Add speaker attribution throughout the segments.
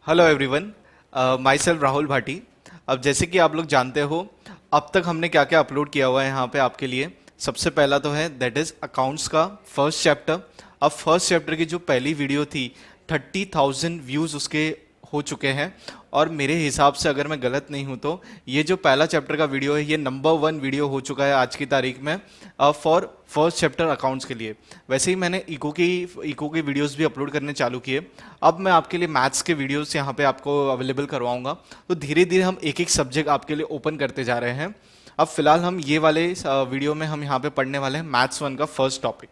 Speaker 1: Hello everyone, my self Rahul Bhati. अब जैसे कि आप लोग जानते हो, अब तक हमने क्या क्या अपलोड किया हुआ है यहाँ पे आपके लिए। सबसे पहला तो है दैट इज़ अकाउंट्स का फर्स्ट चैप्टर। अब फर्स्ट चैप्टर की जो पहली वीडियो थी, 30,000 व्यूज़ उसके हो चुके हैं। और मेरे हिसाब से अगर मैं गलत नहीं हूँ तो ये जो पहला चैप्टर का वीडियो है, ये नंबर 1 वीडियो हो चुका है आज की तारीख में फॉर फर्स्ट चैप्टर अकाउंट्स के लिए। वैसे ही मैंने इको की वीडियोस भी अपलोड करने चालू किए। अब मैं आपके लिए मैथ्स के वीडियोस यहाँ पे आपको अवेलेबल करवाऊंगा। तो धीरे धीरे हम एक एक सब्जेक्ट आपके लिए ओपन करते जा रहे हैं। अब फिलहाल हम ये वाले वीडियो में हम यहाँ पे पढ़ने वाले हैं मैथ्स 1 का फर्स्ट टॉपिक।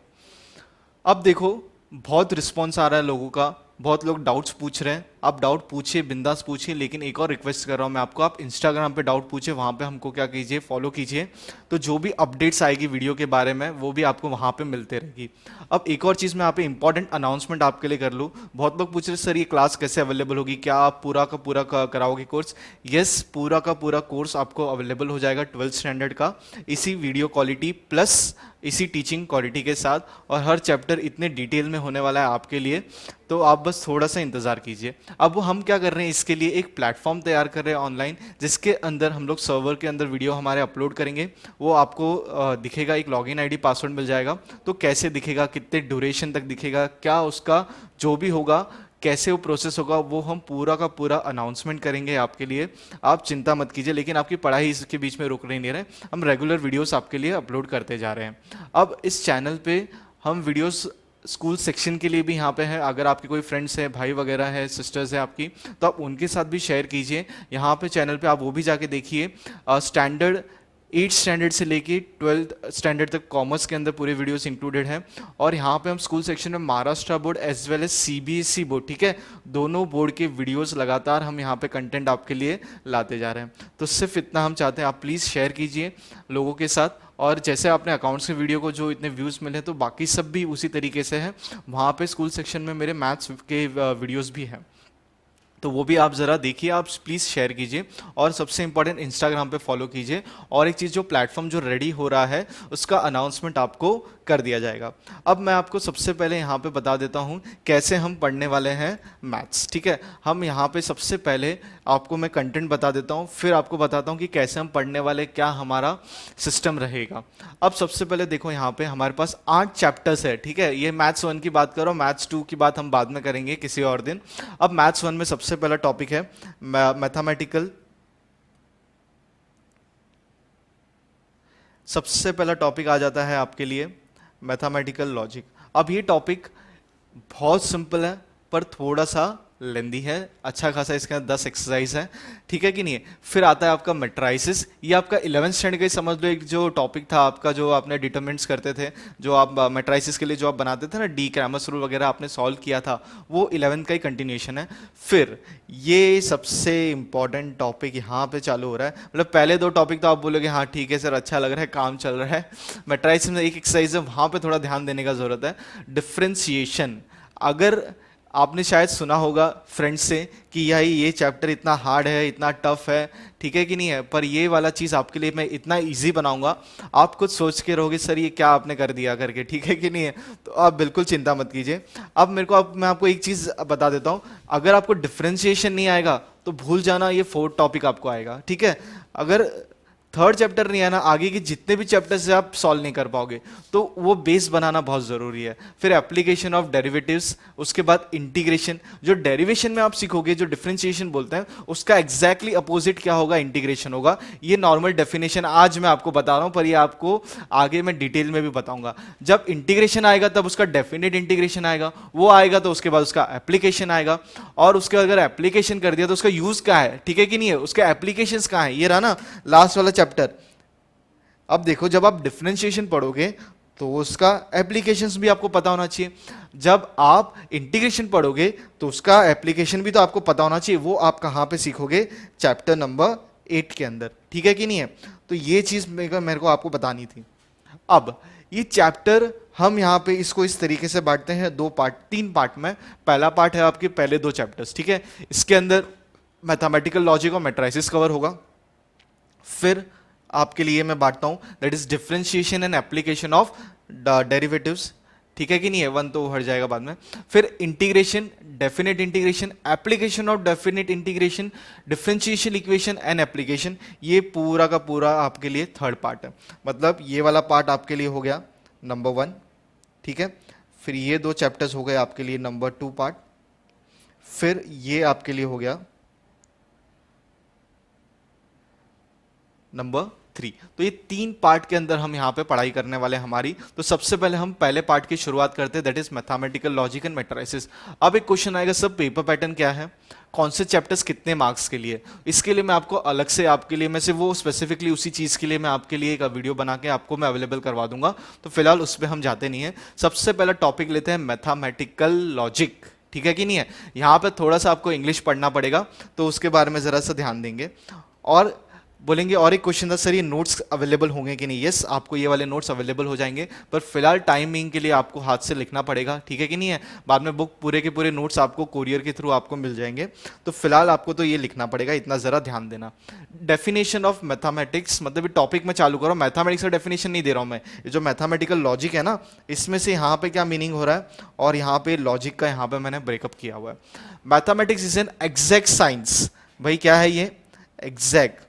Speaker 1: अब देखो, बहुत रिस्पॉन्स आ रहा है लोगों का, बहुत लोग डाउट्स पूछ रहे हैं। आप डाउट पूछिए, बिंदास पूछिए, लेकिन एक और रिक्वेस्ट कर रहा हूँ मैं आपको, आप इंस्टाग्राम पे डाउट पूछिए, वहाँ पे हमको क्या कीजिए, फॉलो कीजिए। तो जो भी अपडेट्स आएगी वीडियो के बारे में वो भी आपको वहाँ पे मिलते रहेगी। अब एक और चीज़ मैं यहाँ पे इंपॉर्टेंट अनाउंसमेंट आपके लिए कर लूँ। बहुत लोग पूछ रहे सर ये क्लास कैसे अवेलेबल होगी, क्या आप पूरा का पूरा कराओगे कोर्स? यस, पूरा का पूरा कोर्स आपको अवेलेबल हो जाएगा 12th स्टैंडर्ड का, इसी वीडियो क्वालिटी प्लस इसी टीचिंग क्वालिटी के साथ। और हर चैप्टर इतने डिटेल में होने वाला है आपके लिए, तो आप बस थोड़ा सा इंतज़ार कीजिए। अब वो हम क्या कर रहे हैं, इसके लिए एक प्लेटफॉर्म तैयार कर रहे हैं ऑनलाइन, जिसके अंदर हम लोग सर्वर के अंदर वीडियो हमारे अपलोड करेंगे। वो आपको दिखेगा, एक लॉगिन आईडी पासवर्ड मिल जाएगा। तो कैसे दिखेगा, कितने ड्यूरेशन तक दिखेगा, क्या उसका जो भी होगा, कैसे वो प्रोसेस होगा, वो हम पूरा का पूरा अनाउंसमेंट करेंगे आपके लिए। आप चिंता मत कीजिए, लेकिन आपकी पढ़ाई इसके बीच में रुक नहीं रहे। हम रेगुलर वीडियोस आपके लिए अपलोड करते जा रहे हैं। अब इस चैनल पे हम वीडियोस स्कूल सेक्शन के लिए भी यहाँ पे है। अगर आपके कोई फ्रेंड्स हैं, भाई वगैरह है, सिस्टर्स है आपकी, तो आप उनके साथ भी शेयर कीजिए। यहाँ पे चैनल पे आप वो भी जाके देखिए। स्टैंडर्ड 8th स्टैंडर्ड से लेके 12th स्टैंडर्ड तक कॉमर्स के अंदर पूरे वीडियोस इंक्लूडेड हैं। और यहाँ पे हम स्कूल सेक्शन में Maharashtra board as well as CBSE board, ठीक है, दोनों बोर्ड के वीडियोस लगातार हम यहाँ पे कंटेंट आपके लिए लाते जा रहे हैं। तो सिर्फ इतना हम चाहते हैं, आप प्लीज़ शेयर कीजिए लोगों के साथ। और जैसे आपने अकाउंट्स के वीडियो को जो इतने व्यूज़ मिले, तो बाकी सब भी उसी तरीके से है। वहाँ पे स्कूल सेक्शन में मेरे मैथ्स के वीडियोज़ भी हैं, तो वो भी आप ज़रा देखिए, आप प्लीज़ शेयर कीजिए। और सबसे इंपॉर्टेंट, इंस्टाग्राम पे फॉलो कीजिए। और एक चीज़, जो प्लेटफॉर्म जो रेडी हो रहा है उसका अनाउंसमेंट आपको कर दिया जाएगा। अब मैं आपको सबसे पहले यहाँ पे बता देता हूँ कैसे हम पढ़ने वाले हैं मैथ्स, ठीक है। हम यहाँ पे सबसे पहले आपको मैं कंटेंट बता देता हूँ, फिर आपको बताता हूँ कि कैसे हम पढ़ने वाले, क्या हमारा सिस्टम रहेगा। अब सबसे पहले देखो, यहाँ पे हमारे पास 8 चैप्टर्स है, ठीक है। ये मैथ्स 1 की बात करो, मैथ्स 2 की बात हम बाद में करेंगे किसी और दिन। अब मैथ्स 1 में सबसे पहला टॉपिक है मैथमेटिकल। सबसे पहला टॉपिक आ जाता है आपके लिए मैथमेटिकल लॉजिक। अब ये टॉपिक बहुत सिंपल है, पर थोड़ा सा लेंदी है। अच्छा खासा इसके अंदर 10 एक्सरसाइज है, ठीक है कि नहीं है। फिर आता है आपका मेट्राइसिस। ये आपका 11th स्टैंडर्ड का ही समझ लो, एक जो टॉपिक था आपका, जो आपने डिटरमिनेंट्स करते थे, जो आप मेट्राइसिस के लिए जो आप बनाते थे ना, डी क्रैमर्स रूल वगैरह आपने सॉल्व किया था, वो 11th का ही कंटिन्यूशन है। फिर ये सबसे इंपॉर्टेंट टॉपिक यहाँ पे चालू हो रहा है। मतलब पहले 2 टॉपिक तो आप बोलोगे हाँ ठीक है सर, अच्छा लग रहा है, काम चल रहा है। मेट्राइसिस में एक एक्सरसाइज है, वहाँ पे थोड़ा ध्यान देने का जरूरत है, डिफ्रेंसिएशन। अगर आपने शायद सुना होगा फ्रेंड्स से कि यार ये चैप्टर इतना हार्ड है, इतना टफ है, ठीक है कि नहीं है, पर ये वाला चीज़ आपके लिए मैं इतना इजी बनाऊंगा, आप कुछ सोच के रहोगे सर ये क्या आपने कर दिया करके, ठीक है कि नहीं है। तो आप बिल्कुल चिंता मत कीजिए। अब मैं आपको एक चीज़ बता देता हूँ, अगर आपको डिफ्रेंशिएशन नहीं आएगा तो भूल जाना, ये 4th टॉपिक आपको आएगा, ठीक है। अगर 3rd चैप्टर नहीं आना, आगे के जितने भी चैप्टर से आप सॉल्व नहीं कर पाओगे, तो वो बेस बनाना बहुत ज़रूरी है। फिर एप्लीकेशन ऑफ डेरिवेटिव्स, उसके बाद इंटीग्रेशन। जो डेरिवेशन में आप सीखोगे, जो डिफरेंशिएशन बोलते हैं, उसका एग्जैक्टली अपोजिट क्या होगा, इंटीग्रेशन होगा। ये नॉर्मल डेफिनेशन आज मैं आपको बता रहा हूँ, पर ये आपको आगे मैं डिटेल में भी बताऊंगा। जब इंटीग्रेशन आएगा तब उसका डेफिनेट इंटीग्रेशन आएगा, वो आएगा तो उसके बाद उसका एप्लीकेशन आएगा। और उसके अगर एप्लीकेशन कर दिया तो उसका यूज क्या है, ठीक है कि नहीं है, उसके एप्लीकेशंस कहाँ है, ये रहा ना लास्ट वाला चैप्टर। अब देखो, जब आप डिफरेंशिएशन पढ़ोगे तो उसका एप्लीकेशंस भी आपको पता होना चाहिए। जब आप इंटीग्रेशन पढ़ोगे तो उसका एप्लीकेशन भी तो आपको पता होना चाहिए। वो आप कहाँ पे सीखोगे, चैप्टर नंबर 8 के अंदर, ठीक है कि नहीं है। तो ये चीज मेरे को आपको बतानी थी। अब ये चैप्टर हम यहाँ पे इसको इस तरीके से बांटते हैं 3 पार्ट में। पहला पार्ट है आपके पहले 2 चैप्टर्स, ठीक है। इसके अंदर मैथमेटिकल लॉजिक और मैट्रिसेस कवर होगा। फिर आपके लिए मैं बांटता हूं, that is differentiation and application of derivatives. ठीक है कि नहीं है, वन तो हट जाएगा बाद में। फिर integration, definite integration, application of definite integration, differentiation equation and application, ये पूरा का पूरा आपके लिए थर्ड पार्ट है। मतलब ये वाला पार्ट आपके लिए हो गया नंबर 1, ठीक है। फिर ये 2 चैप्टर्स हो गए आपके लिए नंबर 2 पार्ट। फिर ये आपके लिए हो गया नंबर 3। तो ये 3 पार्ट के अंदर हम यहाँ पे पढ़ाई करने वाले हैं हमारी। तो सबसे पहले हम पहले पार्ट की शुरुआत करते हैं, that is mathematical logic and matrices. अब एक क्वेश्चन आएगा, सब पेपर पैटर्न क्या है, कौन से चैप्टर्स कितने मार्क्स के लिए। इसके लिए मैं आपको अलग से आपके लिए मैं से वो स्पेसिफिकली उसी चीज़ के लिए मैं आपके लिए एक वीडियो बना के आपको मैं अवेलेबल करवा दूंगा। तो फिलहाल उस पर हम जाते नहीं है। सबसे पहला टॉपिक लेते हैं मैथमेटिकल लॉजिक, ठीक है कि नहीं है। यहाँ पे थोड़ा सा आपको इंग्लिश पढ़ना पड़ेगा, तो उसके बारे में ज़रा सा ध्यान देंगे। और बोलेंगे और एक क्वेश्चन था सर ये नोट्स अवेलेबल होंगे कि नहीं। यस, आपको ये वाले नोट्स अवेलेबल हो जाएंगे, पर फिलहाल टाइमिंग के लिए आपको हाथ से लिखना पड़ेगा, ठीक है कि नहीं है। बाद में बुक पूरे के पूरे नोट्स आपको कोरियर के थ्रू आपको मिल जाएंगे। तो फिलहाल आपको तो ये लिखना पड़ेगा, इतना ज़रा ध्यान देना। डेफिनेशन ऑफ मैथमेटिक्स, मतलब ये टॉपिक मैं चालू करूँ, मैथमेटिक्स का डेफिनेशन नहीं दे रहा हूँ मैं, ये जो मैथमेटिकल लॉजिक है ना, इसमें से यहाँ पे क्या मीनिंग हो रहा है और यहाँ पे लॉजिक का यहाँ पे मैंने ब्रेकअप किया हुआ है। Mathematics is an exact science. भाई क्या है ये, exact.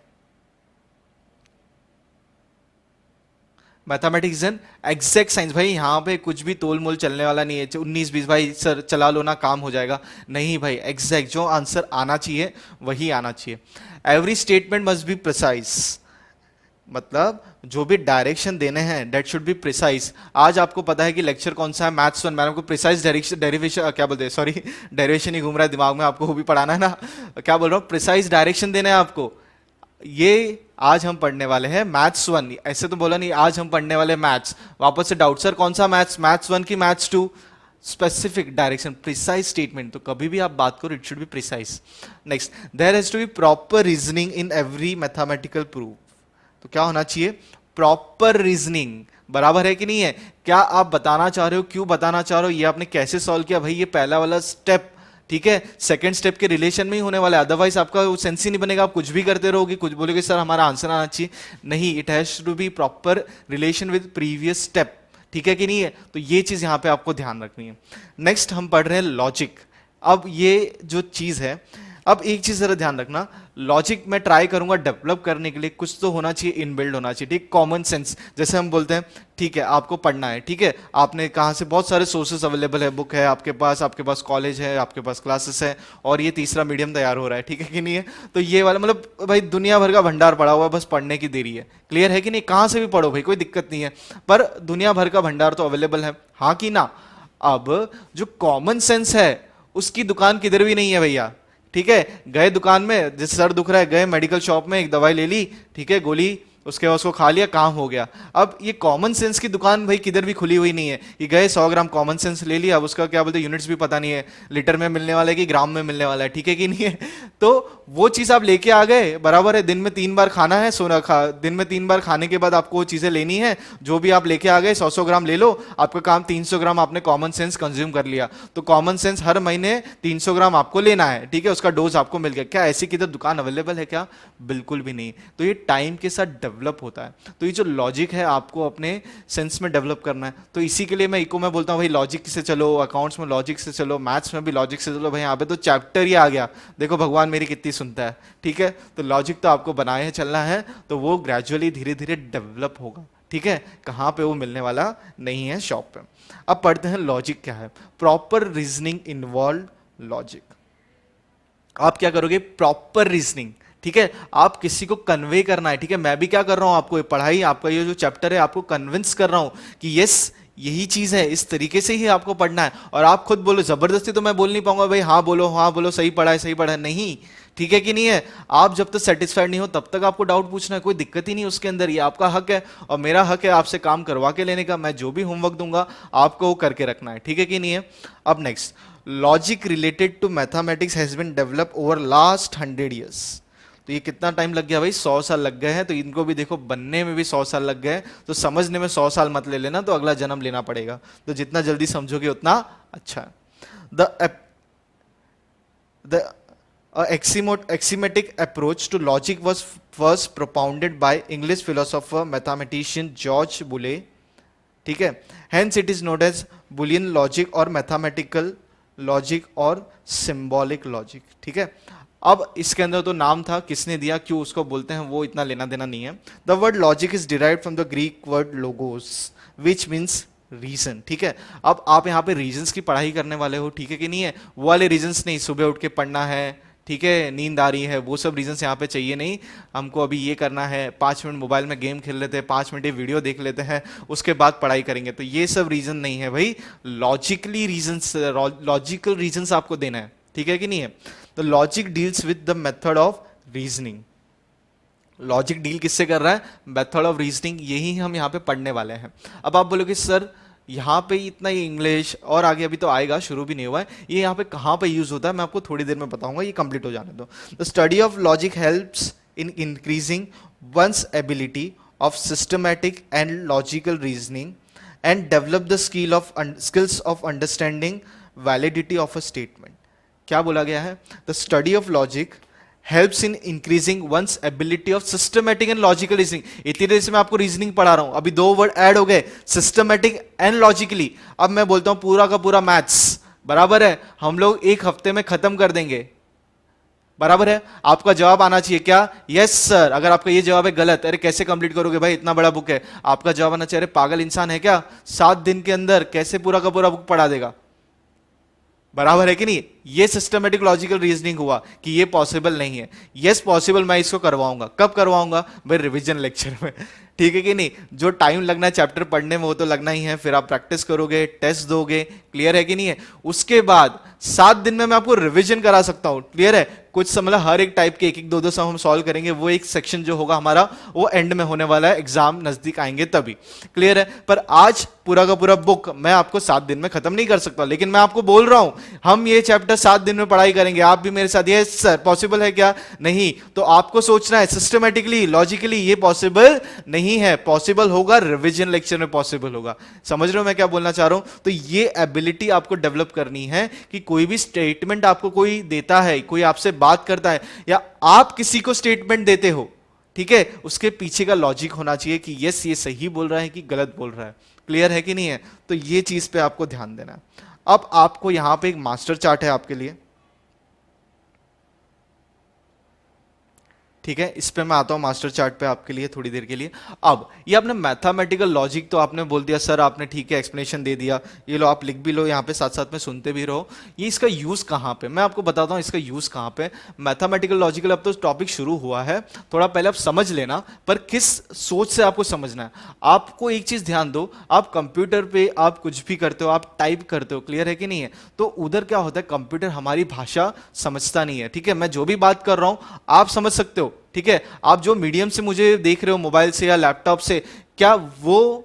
Speaker 1: Mathematics an exact science. भाई यहाँ पे कुछ भी तोल मोल चलने वाला नहीं है, 19-20 भाई सर चला लो ना काम हो जाएगा, नहीं भाई, एग्जैक्ट जो आंसर आना चाहिए वही आना चाहिए। Every statement must be precise, मतलब जो भी डायरेक्शन देने हैं दैट शुड बी प्रिसाइज। आज आपको पता है कि लेक्चर कौन सा है, मैथ्स 1, मैंने आपको प्रिसाइज डायरेक्शन डेरिवेशन क्या बोलते हैं, सॉरी डेरिवेशन ही घूम रहा है दिमाग में, आपको वो भी पढ़ाना है ना, क्या बोल रहा हूँ, प्रिसाइज डायरेक्शन देना है आपको। ये आज हम पढ़ने वाले हैं मैथ्स 1, ऐसे तो बोला नहीं, आज हम पढ़ने वाले मैथ्स। वापस से डाउट सर कौन सा मैथ्स, मैथ्स 1 की maths 2, specific direction, precise statement. तो कभी भी आप बात करो it should be precise. Next, there has to be proper reasoning in every mathematical proof. तो क्या होना चाहिए, प्रॉपर रीजनिंग, बराबर है कि नहीं है। क्या आप बताना चाह रहे हो, क्यों बताना चाह रहे हो, ये आपने कैसे सॉल्व किया, भाई ये पहला वाला स्टेप, ठीक है, सेकंड स्टेप के रिलेशन में ही होने वाला है, अदरवाइज आपका वो सेंस ही नहीं बनेगा, आप कुछ भी करते रहोगे, कुछ बोलोगे सर हमारा आंसर आना चाहिए, नहीं, it has to be proper relation with previous step, ठीक है कि नहीं है। तो ये चीज यहां पे आपको ध्यान रखनी है। नेक्स्ट हम पढ़ रहे हैं लॉजिक। अब ये जो चीज है, अब एक चीज जरा ध्यान रखना, लॉजिक मैं ट्राई करूंगा डेवलप करने के लिए कुछ तो होना चाहिए, इनबिल्ड होना चाहिए, ठीक, कॉमन सेंस। जैसे हम बोलते हैं ठीक है आपको पढ़ना है, ठीक है, आपने कहाँ से, बहुत सारे सोर्सेस अवेलेबल है, बुक है आपके पास कॉलेज है, आपके पास क्लासेस है, और ये तीसरा मीडियम तैयार हो रहा है, ठीक है कि नहीं है। तो ये वाला मतलब भाई दुनिया भर का भंडार पड़ा हुआ है, बस पढ़ने की देरी है, क्लियर है कि नहीं, कहाँ से भी पढ़ो भाई, कोई दिक्कत नहीं है, पर दुनिया भर का भंडार तो अवेलेबल है, हाँ कि ना। अब जो कॉमन सेंस है उसकी दुकान किधर भी नहीं है भैया, ठीक है। गए दुकान में, जैसे सर दुख रहा है, गए मेडिकल शॉप में एक दवाई ले ली, ठीक है, गोली, उसके बाद उसको खा लिया, काम हो गया। अब ये कॉमन सेंस की दुकान भाई किधर भी खुली हुई नहीं है, ये गए 100 ग्राम कॉमन सेंस ले लिया, अब उसका क्या बोलते हैं यूनिट्स भी पता नहीं है, लीटर में मिलने वाला है कि ग्राम में मिलने वाला है, ठीक है कि नहीं है। तो वो चीज आप लेके आ गए, बराबर है, दिन में 3 बार खाना है, दिन में 3 बार खाने के बाद आपको वो चीजें लेनी है, जो भी आप लेके आ गए 100-100 ग्राम ले लो, आपका काम 300 ग्राम आपने कॉमन सेंस कंज्यूम कर लिया। तो कॉमन सेंस हर महीने 300 ग्राम आपको लेना है, ठीक है, उसका डोज आपको मिल गया। क्या ऐसी किधर दुकान अवेलेबल है क्या, बिल्कुल भी नहीं। तो ये टाइम के साथ डेवलप होता है। तो ये जो लॉजिक है आपको अपने सेंस में डेवलप करना है। तो इसी के लिए मैं इको में बोलता हूँ भाई लॉजिक से चलो, अकाउंट्स में लॉजिक से चलो, मैथ्स में भी लॉजिक से चलो। भाई यहाँ पे तो चैप्टर ही आ गया, देखो भगवान मेरी कितनी सुनता है, ठीक है। तो लॉजिक तो आपको बनाए है चलना है, तो वो ग्रेजुअली धीरे धीरे डेवलप होगा, ठीक है, कहाँ पे वो मिलने वाला नहीं है शॉप पे। अब पढ़ते हैं लॉजिक क्या है। Proper reasoning involve logic. आप क्या करोगे, प्रॉपर रीजनिंग, ठीक है, आप किसी को कन्वे करना है, ठीक है। मैं भी क्या कर रहा हूं, आपको पढ़ाई, आपका ये जो चैप्टर है आपको कन्विंस कर रहा हूं कि यस यही चीज है, इस तरीके से ही आपको पढ़ना है। और आप खुद बोलो, जबरदस्ती तो मैं बोल नहीं पाऊंगा भाई हाँ बोलो सही पढ़ा है, सही पढ़ा है, नहीं, ठीक है कि नहीं है। आप जब तक सेटिस्फाइड नहीं हो तब तक आपको डाउट पूछना है, कोई दिक्कत ही नहीं उसके अंदर, ये आपका हक है और मेरा हक है आपसे काम करवा के लेने का। मैं जो भी होमवर्क दूंगा आपको वो करके रखना है, ठीक है कि नहीं है। अब next, logic related to mathematics has been develop over last 100 years. तो ये कितना टाइम लग गया भाई, 100 साल लग गए हैं। तो इनको भी देखो बनने में भी 100 साल लग गए, तो समझने में 100 साल मत ले लेना, तो अगला जन्म लेना पड़ेगा। तो जितना जल्दी समझोगे उतना अच्छा है। The axiomatic approach to logic was first propounded by English philosopher mathematician George Boole, ठीक है। Hence it is known as Boolean logic और मैथमेटिकल लॉजिक और सिंबॉलिक लॉजिक। ठीक है, अब इसके अंदर तो नाम था, किसने दिया, क्यों उसको बोलते हैं, वो इतना लेना देना नहीं है। The word logic is derived from the Greek word logos which means reason. ठीक है, अब आप यहाँ पे रीजंस की पढ़ाई करने वाले हो, ठीक है कि नहीं है, वो वाले रीजंस नहीं, सुबह उठ के पढ़ना है, ठीक है, नींद आ रही है, वो सब रीजंस यहाँ पे चाहिए नहीं। हमको अभी ये करना है, 5 मिनट मोबाइल में गेम खेल लेते हैं, 5 मिनट ये वीडियो देख लेते हैं, उसके बाद पढ़ाई करेंगे, तो ये सब रीजन नहीं है भाई। लॉजिकली रीजंस, लॉजिकल रीजंस आपको देना है, ठीक है कि नहीं है। तो logic deals with the method of reasoning. Logic deal किससे कर रहा है, मेथड ऑफ रीजनिंग, यही हम यहाँ पे पढ़ने वाले हैं। अब आप बोलोगे सर यहाँ पे इतना ही इंग्लिश और आगे अभी तो आएगा, शुरू भी नहीं हुआ है, ये यहाँ पे कहाँ पे यूज होता है मैं आपको थोड़ी देर में बताऊंगा, ये कंप्लीट हो जाने दो। The study of logic helps in increasing one's ability of systematic and logical reasoning and develop the skills of understanding validity of a statement. क्या बोला गया है, the study of logic helps in increasing one's ability of systematic and logical reasoning. इतनी देर से मैं आपको reasoning पढ़ा रहा हूं, अभी 2 वर्ड ऐड हो गए, सिस्टमैटिक एंड लॉजिकली। अब मैं बोलता हूं पूरा का पूरा मैथ्स बराबर है, हम लोग 1 हफ्ते में खत्म कर देंगे, बराबर है। आपका जवाब आना चाहिए क्या, यस सर। अगर आपका ये जवाब है गलत, अरे कैसे कंप्लीट करोगे भाई, इतना बड़ा बुक है, आपका जवाब आना चाहिए, अरे पागल इंसान है क्या, 7 दिन के अंदर कैसे पूरा का पूरा बुक पढ़ा देगा, बराबर है कि नहीं। ये सिस्टमेटिक लॉजिकल रीजनिंग हुआ कि ये पॉसिबल नहीं है। यस पॉसिबल, मैं इसको करवाऊंगा, कब करवाऊंगा भाई, रिवीजन लेक्चर में, ठीक है कि नहीं। जो टाइम लगना है चैप्टर पढ़ने में वो तो लगना ही है, फिर आप प्रैक्टिस करोगे, टेस्ट दोगे, क्लियर है कि नहीं है। उसके बाद 7 दिन में मैं आपको रिवीजन करा सकता हूं, क्लियर है। कुछ मतलब हर एक टाइप के 1-1 2-2 सम हम सॉल्व करेंगे, वो एक सेक्शन जो होगा हमारा वो एंड में होने वाला है, एग्जाम नजदीक आएंगे तभी, क्लियर है। पर आज पूरा का पूरा बुक मैं आपको 7 दिन में खत्म नहीं कर सकता, लेकिन मैं आपको बोल रहा हूं हम ये चैप्टर 7 दिन में पढ़ाई करेंगे, आप भी मेरे साथ। ये सर पॉसिबल है क्या, नहीं। तो आपको सोचना है सिस्टमेटिकली लॉजिकली, ये पॉसिबल नहीं है, पॉसिबल होगा रिवीजन लेक्चर में पॉसिबल होगा। समझ रहे हो मैं क्या बोलना चाह रहा हूं। तो ये एबिलिटी आपको डेवलप करनी है कि कोई भी स्टेटमेंट आपको कोई देता है, कोई आपसे बात करता है या आप किसी को स्टेटमेंट देते हो, ठीक है, उसके पीछे का लॉजिक होना चाहिए कि यस ये सही बोल रहा है कि गलत बोल रहा है, क्लियर है कि नहीं है। तो ये चीज पे आपको ध्यान देना है। अब आपको यहां पे एक मास्टर चार्ट है आपके लिए, ठीक है, इस पे मैं आता हूं मास्टर चार्ट पे आपके लिए थोड़ी देर के लिए। अब ये आपने मैथमेटिकल लॉजिक तो आपने बोल दिया सर, आपने ठीक है एक्सप्लेनेशन दे दिया, ये लो आप लिख भी लो यहाँ पे, साथ साथ में सुनते भी रहो। ये इसका यूज कहाँ पे, मैं आपको बताता हूँ इसका यूज कहाँ पे। मैथमेटिकल लॉजिकल अब तो टॉपिक शुरू हुआ है, थोड़ा पहले आप समझ लेना, पर किस सोच से आपको समझना है। आपको एक चीज ध्यान दो, आप कंप्यूटर पे आप कुछ भी करते हो, आप टाइप करते हो, क्लियर है कि नहीं है। तो उधर क्या होता है, कंप्यूटर हमारी भाषा समझता नहीं है, ठीक है। मैं जो भी बात कर रहा हूं आप समझ सकते हो, ठीक है। आप जो मीडियम से मुझे देख रहे हो, मोबाइल से या लैपटॉप से, क्या वो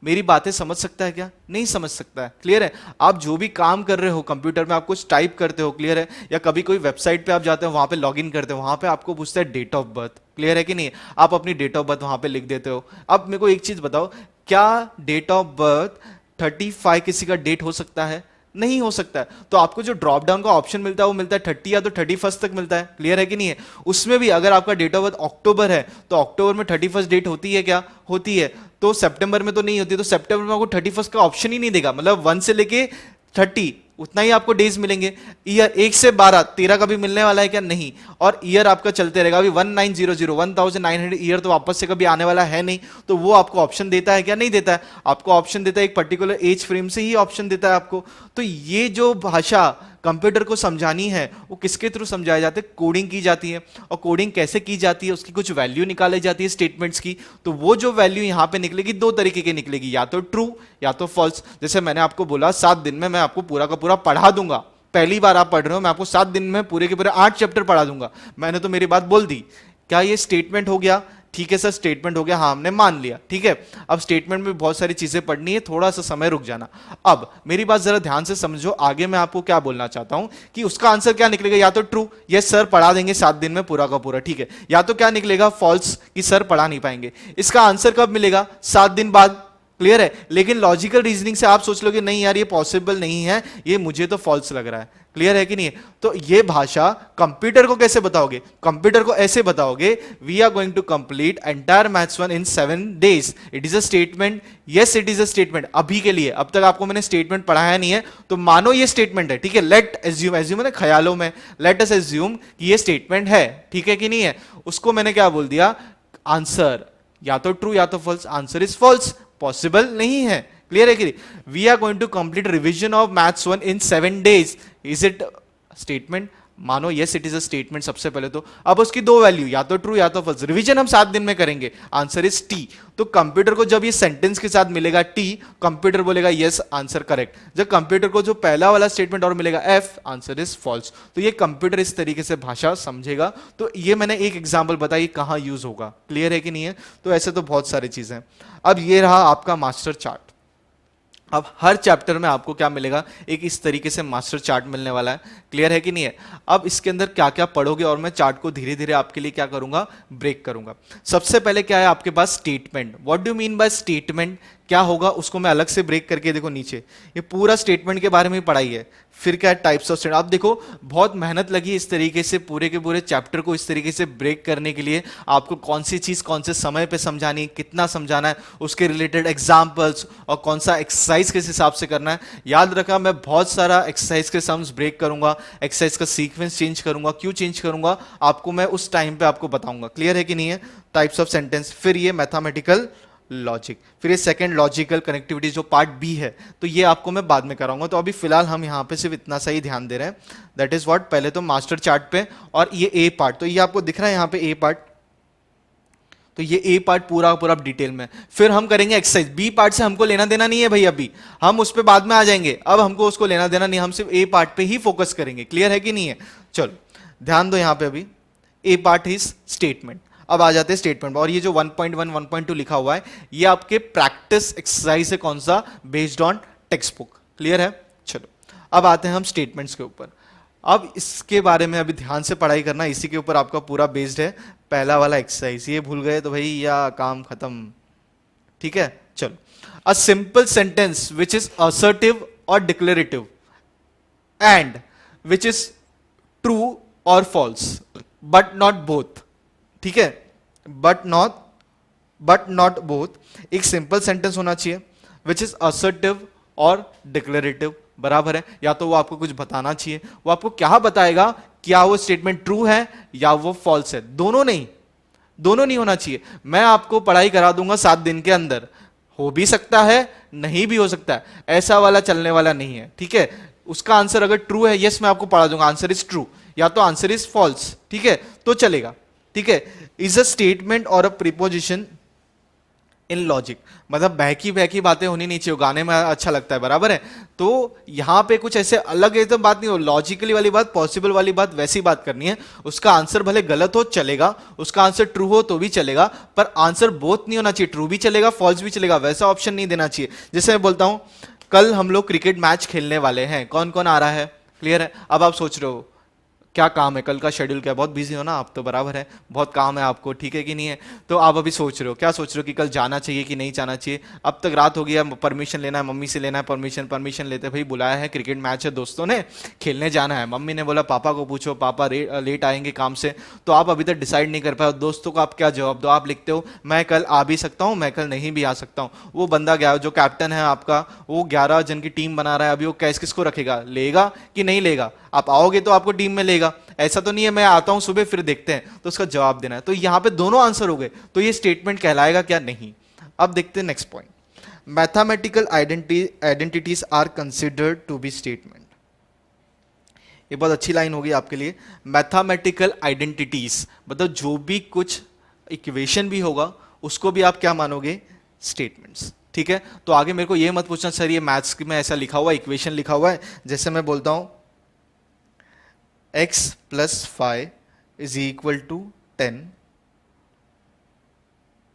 Speaker 1: मेरी बातें समझ सकता है क्या, नहीं समझ सकता है, क्लियर है। आप जो भी काम कर रहे हो कंप्यूटर में, आप कुछ टाइप करते हो, क्लियर है, या कभी कोई वेबसाइट पे आप जाते हो, वहां पे लॉगिन करते हो, वहां पे आपको पूछता है डेट ऑफ बर्थ, क्लियर है कि नहीं, आप अपनी डेट ऑफ बर्थ वहां पे लिख देते हो। अब मेरे को एक चीज बताओ, क्या डेट ऑफ बर्थ 35 किसी का डेट हो सकता है, नहीं हो सकता है। तो आपको जो ड्रॉप डाउन का ऑप्शन मिलता है वो मिलता है 30 या तो 31 तक मिलता है, क्लियर है कि नहीं है। उसमें भी अगर आपका डेट ऑफ बर्थ अक्टूबर है तो अक्टूबर में 31 डेट होती है क्या, होती है। तो सितंबर में तो नहीं होती, तो सितंबर में आपको 31 का ऑप्शन ही नहीं देगा, मतलब 1 से लेके 30 उतना ही आपको डेज मिलेंगे। ईयर 1 से 12 13 का भी मिलने वाला है क्या, नहीं। और ईयर आपका चलते रहेगा, अभी 1900 ईयर तो वापस से कभी आने वाला है नहीं, तो वो आपको ऑप्शन देता है क्या, नहीं देता है। आपको ऑप्शन देता है एक पर्टिकुलर एज फ्रेम से ही ऑप्शन देता है आपको। तो ये जो भाषा कंप्यूटर को समझानी है वो किसके थ्रू समझाई जाती है, कोडिंग की जाती है। और कोडिंग कैसे की जाती है, उसकी कुछ वैल्यू निकाली जाती है स्टेटमेंट्स की। तो वो जो वैल्यू यहां पे निकलेगी 2 तरीके की निकलेगी, या तो ट्रू या तो फॉल्स। जैसे मैंने आपको बोला 7 दिन में मैं आपको पूरा का पूरा पढ़ा दूंगा, पहली बार आप पढ़ रहे हो, मैं आपको 7 दिन में पूरे के पूरे 8 चैप्टर पढ़ा दूंगा, मैंने तो मेरी बात बोल दी। क्या ये स्टेटमेंट हो गया, ठीक है सर स्टेटमेंट हो गया, हाँ हमने मान लिया, ठीक है। अब स्टेटमेंट में बहुत सारी चीजें पढ़नी है, थोड़ा सा समय रुक जाना। अब मेरी बात जरा ध्यान से समझो, आगे मैं आपको क्या बोलना चाहता हूं कि उसका आंसर क्या निकलेगा, या तो ट्रू, यस सर पढ़ा देंगे 7 दिन में पूरा का पूरा, ठीक है, या तो क्या निकलेगा फॉल्स कि सर पढ़ा नहीं पाएंगे। इसका आंसर कब मिलेगा, 7 दिन बाद, क्लियर है? लेकिन लॉजिकल रीजनिंग से आप सोच लोगे नहीं यार ये पॉसिबल नहीं है, ये मुझे तो फॉल्स लग रहा है। क्लियर है कि नहीं है? तो ये भाषा कंप्यूटर को कैसे बताओगे? कंप्यूटर को ऐसे बताओगे, we are going to complete entire maths 1 in 7 days। It is a statement, yes it is a statement. अभी के लिए, अब तक आपको मैंने स्टेटमेंट पढ़ाया नहीं है, तो मानो ये स्टेटमेंट है, ठीक है? लेट एज्यूम, एज्यूम मैंने ख्यालों में, लेट अस एज्यूम कि ये स्टेटमेंट है, ठीक है कि नहीं है? उसको मैंने क्या बोल दिया? आंसर या तो ट्रू या तो false. Answer is false, possible नहीं है। क्लियर है कि we are going to complete revision of maths 1 in 7 days। Is it statement? मानो yes it is a statement सबसे पहले तो। अब उसकी दो वैल्यू, या तो ट्रू या तो फॉल्स। रिवीजन हम 7 दिन में करेंगे, आंसर इज टी। तो कंप्यूटर को जब ये सेंटेंस के साथ मिलेगा टी, कंप्यूटर बोलेगा यस आंसर करेक्ट। जब कंप्यूटर को जो पहला वाला स्टेटमेंट और मिलेगा एफ, आंसर इज फॉल्स। तो ये कंप्यूटर इस तरीके से भाषा समझेगा। तो ये मैंने एक एग्जांपल बताई कहां यूज होगा। क्लियर है कि नहीं है? तो ऐसे तो बहुत सारी चीजें हैं। अब ये रहा आपका मास्टर चार्ट। अब हर चैप्टर में आपको क्या मिलेगा? एक इस तरीके से मास्टर चार्ट मिलने वाला है। क्लियर है कि नहीं है? अब इसके अंदर क्या क्या पढ़ोगे और मैं चार्ट को धीरे धीरे आपके लिए क्या करूंगा? ब्रेक करूंगा। सबसे पहले क्या है आपके पास? Statement. What do mean by statement? क्या होगा उसको मैं अलग से ब्रेक करके देखो नीचे, ये पूरा स्टेटमेंट के बारे में पढ़ाई है। फिर क्या है? Types of statement. आप देखो बहुत मेहनत लगी इस तरीके से पूरे के पूरे चैप्टर को इस तरीके से ब्रेक करने के लिए। आपको कौन सी चीज कौन से समय पे समझानी, कितना समझाना है, उसके रिलेटेड एग्जांपल्स और कौन सा एक्सरसाइज किस हिसाब से करना है। याद रखा मैं बहुत सारा एक्सरसाइज के सम्स ब्रेक करूंगा, एक्सरसाइज का सीक्वेंस चेंज करूंगा। क्यों चेंज करूंगा आपको मैं उस टाइम पे आपको बताऊंगा। क्लियर है कि नहीं है? टाइप्स ऑफ सेंटेंस, फिर ये मैथमेटिकल लॉजिक, फिर ये सेकंड लॉजिकल कनेक्टिविटी जो पार्ट बी है, तो ये आपको मैं बाद में कराऊंगा। तो अभी फिलहाल हम यहां पे सिर्फ इतना सा ही ध्यान दे रहे हैं। दैट इज व्हाट, पहले तो मास्टर चार्ट पे, और ये ए पार्ट, तो ये आपको दिख रहा है यहां पे ए पार्ट। तो ये ए पार्ट पूरा पूरा डिटेल में। फिर हम करेंगे एक्सरसाइज। बी पार्ट से हमको लेना देना नहीं है भाई, अभी हम उस पर बाद में आ जाएंगे। अब हमको उसको लेना देना नहीं, हम सिर्फ ए पार्ट पे ही फोकस करेंगे। क्लियर है कि नहीं है? चलो ध्यान दो यहां पे। अभी ए पार्ट इज स्टेटमेंट। अब आ जाते हैं स्टेटमेंट, और ये जो 1.1 1.2 लिखा हुआ है ये आपके प्रैक्टिस एक्सरसाइज है। कौन सा? Based on text book. Clear है? चलो अब आते हैं हम स्टेटमेंट्स के ऊपर। अब इसके बारे में अभी ध्यान से पढ़ाई करना, इसी के ऊपर आपका पूरा बेस्ड है। पहला वाला एक्सरसाइज, ये भूल गए तो भाई या काम खत्म। ठीक है? चलो, a simple sentence which is assertive और declarative and which is true और फॉल्स बट नॉट बोथ। ठीक है? But not both. एक सिंपल सेंटेंस होना चाहिए विच इज असर्टिव और डिक्लेरेटिव, बराबर है। या तो वो आपको कुछ बताना चाहिए, वो आपको क्या बताएगा, क्या वो स्टेटमेंट ट्रू है या वो फॉल्स है। दोनों नहीं, दोनों नहीं होना चाहिए। मैं आपको पढ़ाई करा दूंगा 7 दिन के अंदर, हो भी सकता है नहीं भी हो सकता है, ऐसा वाला चलने वाला नहीं है। ठीक है? उसका आंसर अगर ट्रू है, यस मैं आपको पढ़ा दूंगा आंसर इज ट्रू, या तो आंसर इज फॉल्स। ठीक है? तो चलेगा। ठीक है? इज अ स्टेटमेंट और अ प्रीपोजिशन इन लॉजिक, मतलब बहकी बहकी बातें होनी नहीं चाहिए, गाने में अच्छा लगता है, बराबर है। तो यहां पे कुछ ऐसे अलग एकदम बात नहीं हो, लॉजिकली वाली बात, पॉसिबल वाली बात, वैसी बात करनी है। उसका आंसर भले गलत हो चलेगा, उसका आंसर ट्रू हो तो भी चलेगा, पर आंसर बोथ नहीं होना चाहिए। ट्रू भी चलेगा फॉल्स भी चलेगा, वैसा ऑप्शन नहीं देना चाहिए। जैसे मैं बोलता हूं कल हम लोग क्रिकेट मैच खेलने वाले हैं, कौन कौन आ रहा है? क्लियर है? अब आप सोच रहे हो क्या काम है, कल का शेड्यूल क्या है? बहुत बिजी हो ना आप तो, बराबर है, बहुत काम है आपको। ठीक है कि नहीं है? तो आप अभी सोच रहे हो, क्या सोच रहे हो कि कल जाना चाहिए कि नहीं जाना चाहिए। अब तक रात हो गया, परमिशन लेना है, मम्मी से लेना है परमिशन। परमिशन लेते भाई बुलाया है, क्रिकेट मैच है, दोस्तों ने खेलने जाना है। मम्मी ने बोला पापा को पूछो, पापा लेट आएंगे काम से। तो आप अभी तक डिसाइड नहीं कर पाए, दोस्तों को आप क्या जवाब दो? आप लिखते हो मैं कल आ भी सकता हूँ, मैं कल नहीं भी आ सकता हूँ। वो बंदा गया जो कैप्टन है आपका, वो 11 जन की टीम बना रहा है, अभी वो कैस किसको रखेगा, लेगा कि नहीं लेगा? आप आओगे तो आपको टीम में लेगा, ऐसा तो नहीं है मैं आता हूं सुबह फिर देखते हैं। तो उसका जवाब देना है। तो यहां पे दोनों आंसर हो गए, तो ये स्टेटमेंट कहलाएगा क्या? नहीं। अब देखते हैं next point. Mathematical identities are considered to be statement. ये बहुत अच्छी लाइन होगी आपके लिए। मैथमेटिकल आइडेंटिटीज मतलब जो भी कुछ इक्वेशन भी होगा उसको भी आप क्या मानोगे? स्टेटमेंट्स। ठीक है? तो आगे मेरे को ये मत पूछना सर ये मैथ्स में ऐसा लिखा हुआ है, इक्वेशन लिखा हुआ है। जैसे मैं बोलता हूं x plus 5 is equal to 10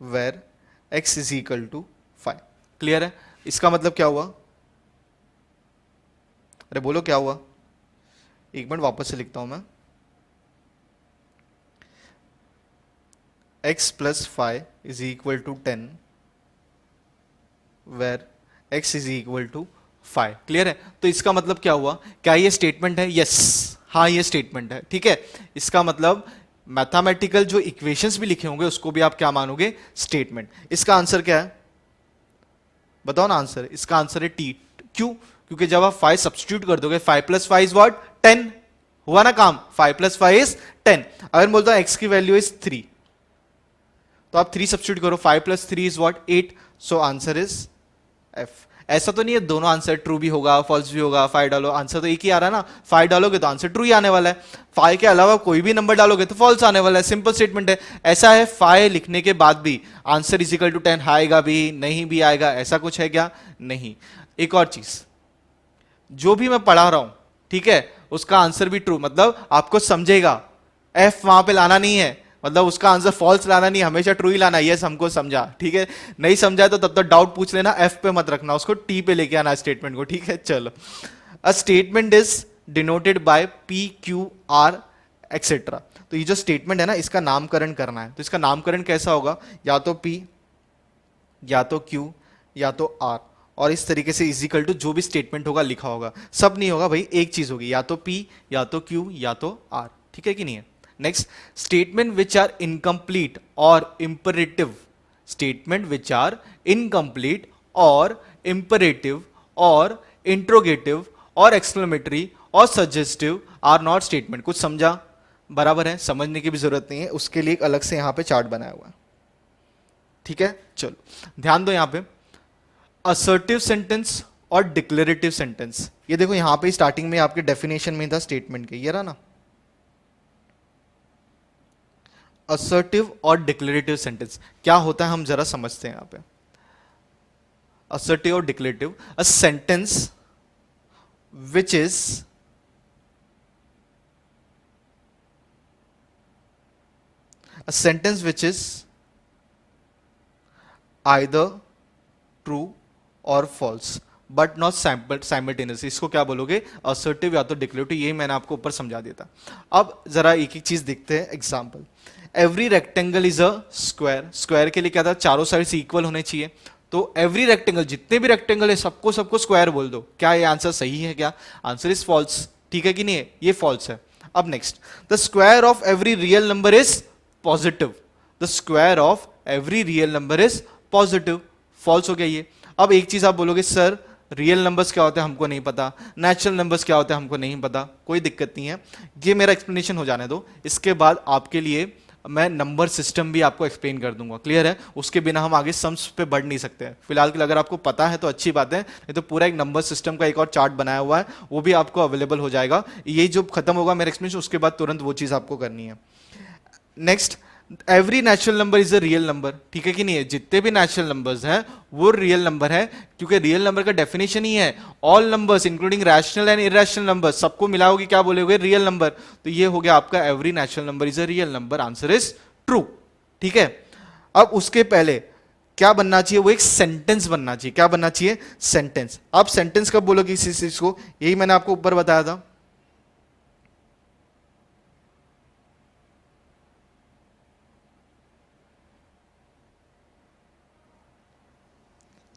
Speaker 1: where x is equal to 5। Clear है? इसका मतलब क्या हुआ? अरे बोलो क्या हुआ? एक मिनट वापस से लिखता हूं मैं। x plus 5 is equal to 10 where x is equal to 5। Clear है? तो इसका मतलब क्या हुआ? क्या ये स्टेटमेंट है? यस, हाँ ये स्टेटमेंट है। ठीक है, इसका मतलब मैथमेटिकल जो इक्वेशंस भी लिखे होंगे उसको भी आप क्या मानोगे? स्टेटमेंट। इसका आंसर क्या है? बताओ ना आंसर। इसका आंसर है टी। क्यों? क्योंकि जब आप 5 सब्सटीट्यूट कर दोगे, 5 प्लस 5 इज व्हाट? 10। हुआ ना काम? 5 प्लस 5 इज 10। अगर बोलता हूं x की वैल्यू इज 3, तो आप 3 सब्सटीट्यूट करो, 5 plus 3 is what? 8। So answer is F. ऐसा तो नहीं है दोनों आंसर ट्रू भी होगा फॉल्स भी होगा, 5 डालो आंसर तो एक ही आ रहा है ना। 5 डालोगे तो आंसर ट्रू ही आने वाला है, 5 के अलावा कोई भी नंबर डालोगे तो फॉल्स आने वाला है। सिंपल स्टेटमेंट है। ऐसा है 5 लिखने के बाद भी आंसर इज इक्वल टू 10 आएगा भी नहीं भी आएगा, ऐसा कुछ है क्या? नहीं। एक और चीज, जो भी मैं पढ़ा रहा हूं, ठीक है, उसका आंसर भी ट्रू, मतलब आपको समझेगा। एफ वहां पे लाना नहीं है, मतलब उसका आंसर फॉल्स लाना नहीं, हमेशा ट्रू ही लाना। यस, हमको समझा। ठीक है, नहीं समझा तो तब तक डाउट पूछ लेना, एफ पे मत रखना, उसको टी पे लेके आना स्टेटमेंट को। ठीक है, चलो। A statement is denoted by P Q R etcetera. तो ये जो स्टेटमेंट है ना, इसका नामकरण करना है। तो इसका नामकरण कैसा होगा? या तो पी, या तो क्यू, या तो आर, और इस तरीके से इजिकल टू जो भी स्टेटमेंट होगा लिखा होगा। सब नहीं होगा भाई, एक चीज होगी, या तो पी, या तो क्यू, या तो आर। ठीक है कि नहीं है? Next, statement which are incomplete और imperative. Statement which are incomplete और इंपरेटिव और इंट्रोगेटिव और एक्सक्लेमेटरी और सजेस्टिव आर नॉट स्टेटमेंट। कुछ समझा? बराबर है, समझने की भी जरूरत नहीं है, उसके लिए एक अलग से यहां पे चार्ट बनाया हुआ है। ठीक है, चलो ध्यान दो यहां पे। असर्टिव सेंटेंस और डिक्लेरेटिव सेंटेंस, ये देखो यहां पे स्टार्टिंग में आपके डेफिनेशन में था स्टेटमेंट के, ये रहा ना। असर्टिव और डिक्लेरेटिव सेंटेंस क्या होता है हम जरा समझते हैं यहां पे। असर्टिव और declarative, a sentence which is either true और फॉल्स बट नॉट साइमल्टेनियसली। इसको क्या बोलोगे? असर्टिव या तो डिक्लेरेटिव। यही मैंने आपको ऊपर समझा दिया था। अब जरा एक एक चीज देखते हैं। Example, every rectangle is a square. Square के लिए क्या था? चारों साइड से इक्वल होने चाहिए। तो एवरी रेक्टेंगल, जितने भी रेक्टेंगल है सबको सबको स्क्वायर बोल दो। क्या ये आंसर सही है? क्या आंसर इज फॉल्स। ठीक है कि नहीं है? ये फॉल्स है। अब next, the square of every real number is positive. The square of every real number is positive. False हो गया ये। अब एक चीज आप बोलोगे, सर रियल नंबर्स क्या होते हैं हमको नहीं पता, नेचुरल नंबर्स क्या होते हैं हमको नहीं पता। कोई दिक्कत नहीं है, ये मेरा एक्सप्लेनेशन हो जाने दो। इसके बाद आपके लिए मैं नंबर सिस्टम भी आपको एक्सप्लेन कर दूंगा। क्लियर है? उसके बिना हम आगे सम्स पे बढ़ नहीं सकते। फिलहाल के लिए अगर आपको पता है तो अच्छी बात है, नहीं तो पूरा एक नंबर सिस्टम का एक और चार्ट बनाया हुआ है, वो भी आपको अवेलेबल हो जाएगा। ये जो खत्म होगा मेरा एक्सप्लेनेशन, उसके बाद तुरंत वो चीज़ आपको करनी है। Next, every natural number is a real number. ठीक है कि नहीं है? जितने भी नेचुरल नंबर्स हैं वो रियल नंबर है, क्योंकि रियल नंबर का डेफिनेशन ही है all numbers including rational and irrational numbers, सबको मिलाओगे क्या बोलोगे? Real number. तो ये हो गया आपका every natural number is a real number. Answer is true. ठीक है, अब उसके पहले क्या बनना चाहिए? वो एक सेंटेंस बनना चाहिए। क्या बनना चाहिए? सेंटेंस। आप सेंटेंस कब बोलोगे इसी चीज को? यही मैंने आपको ऊपर बताया था।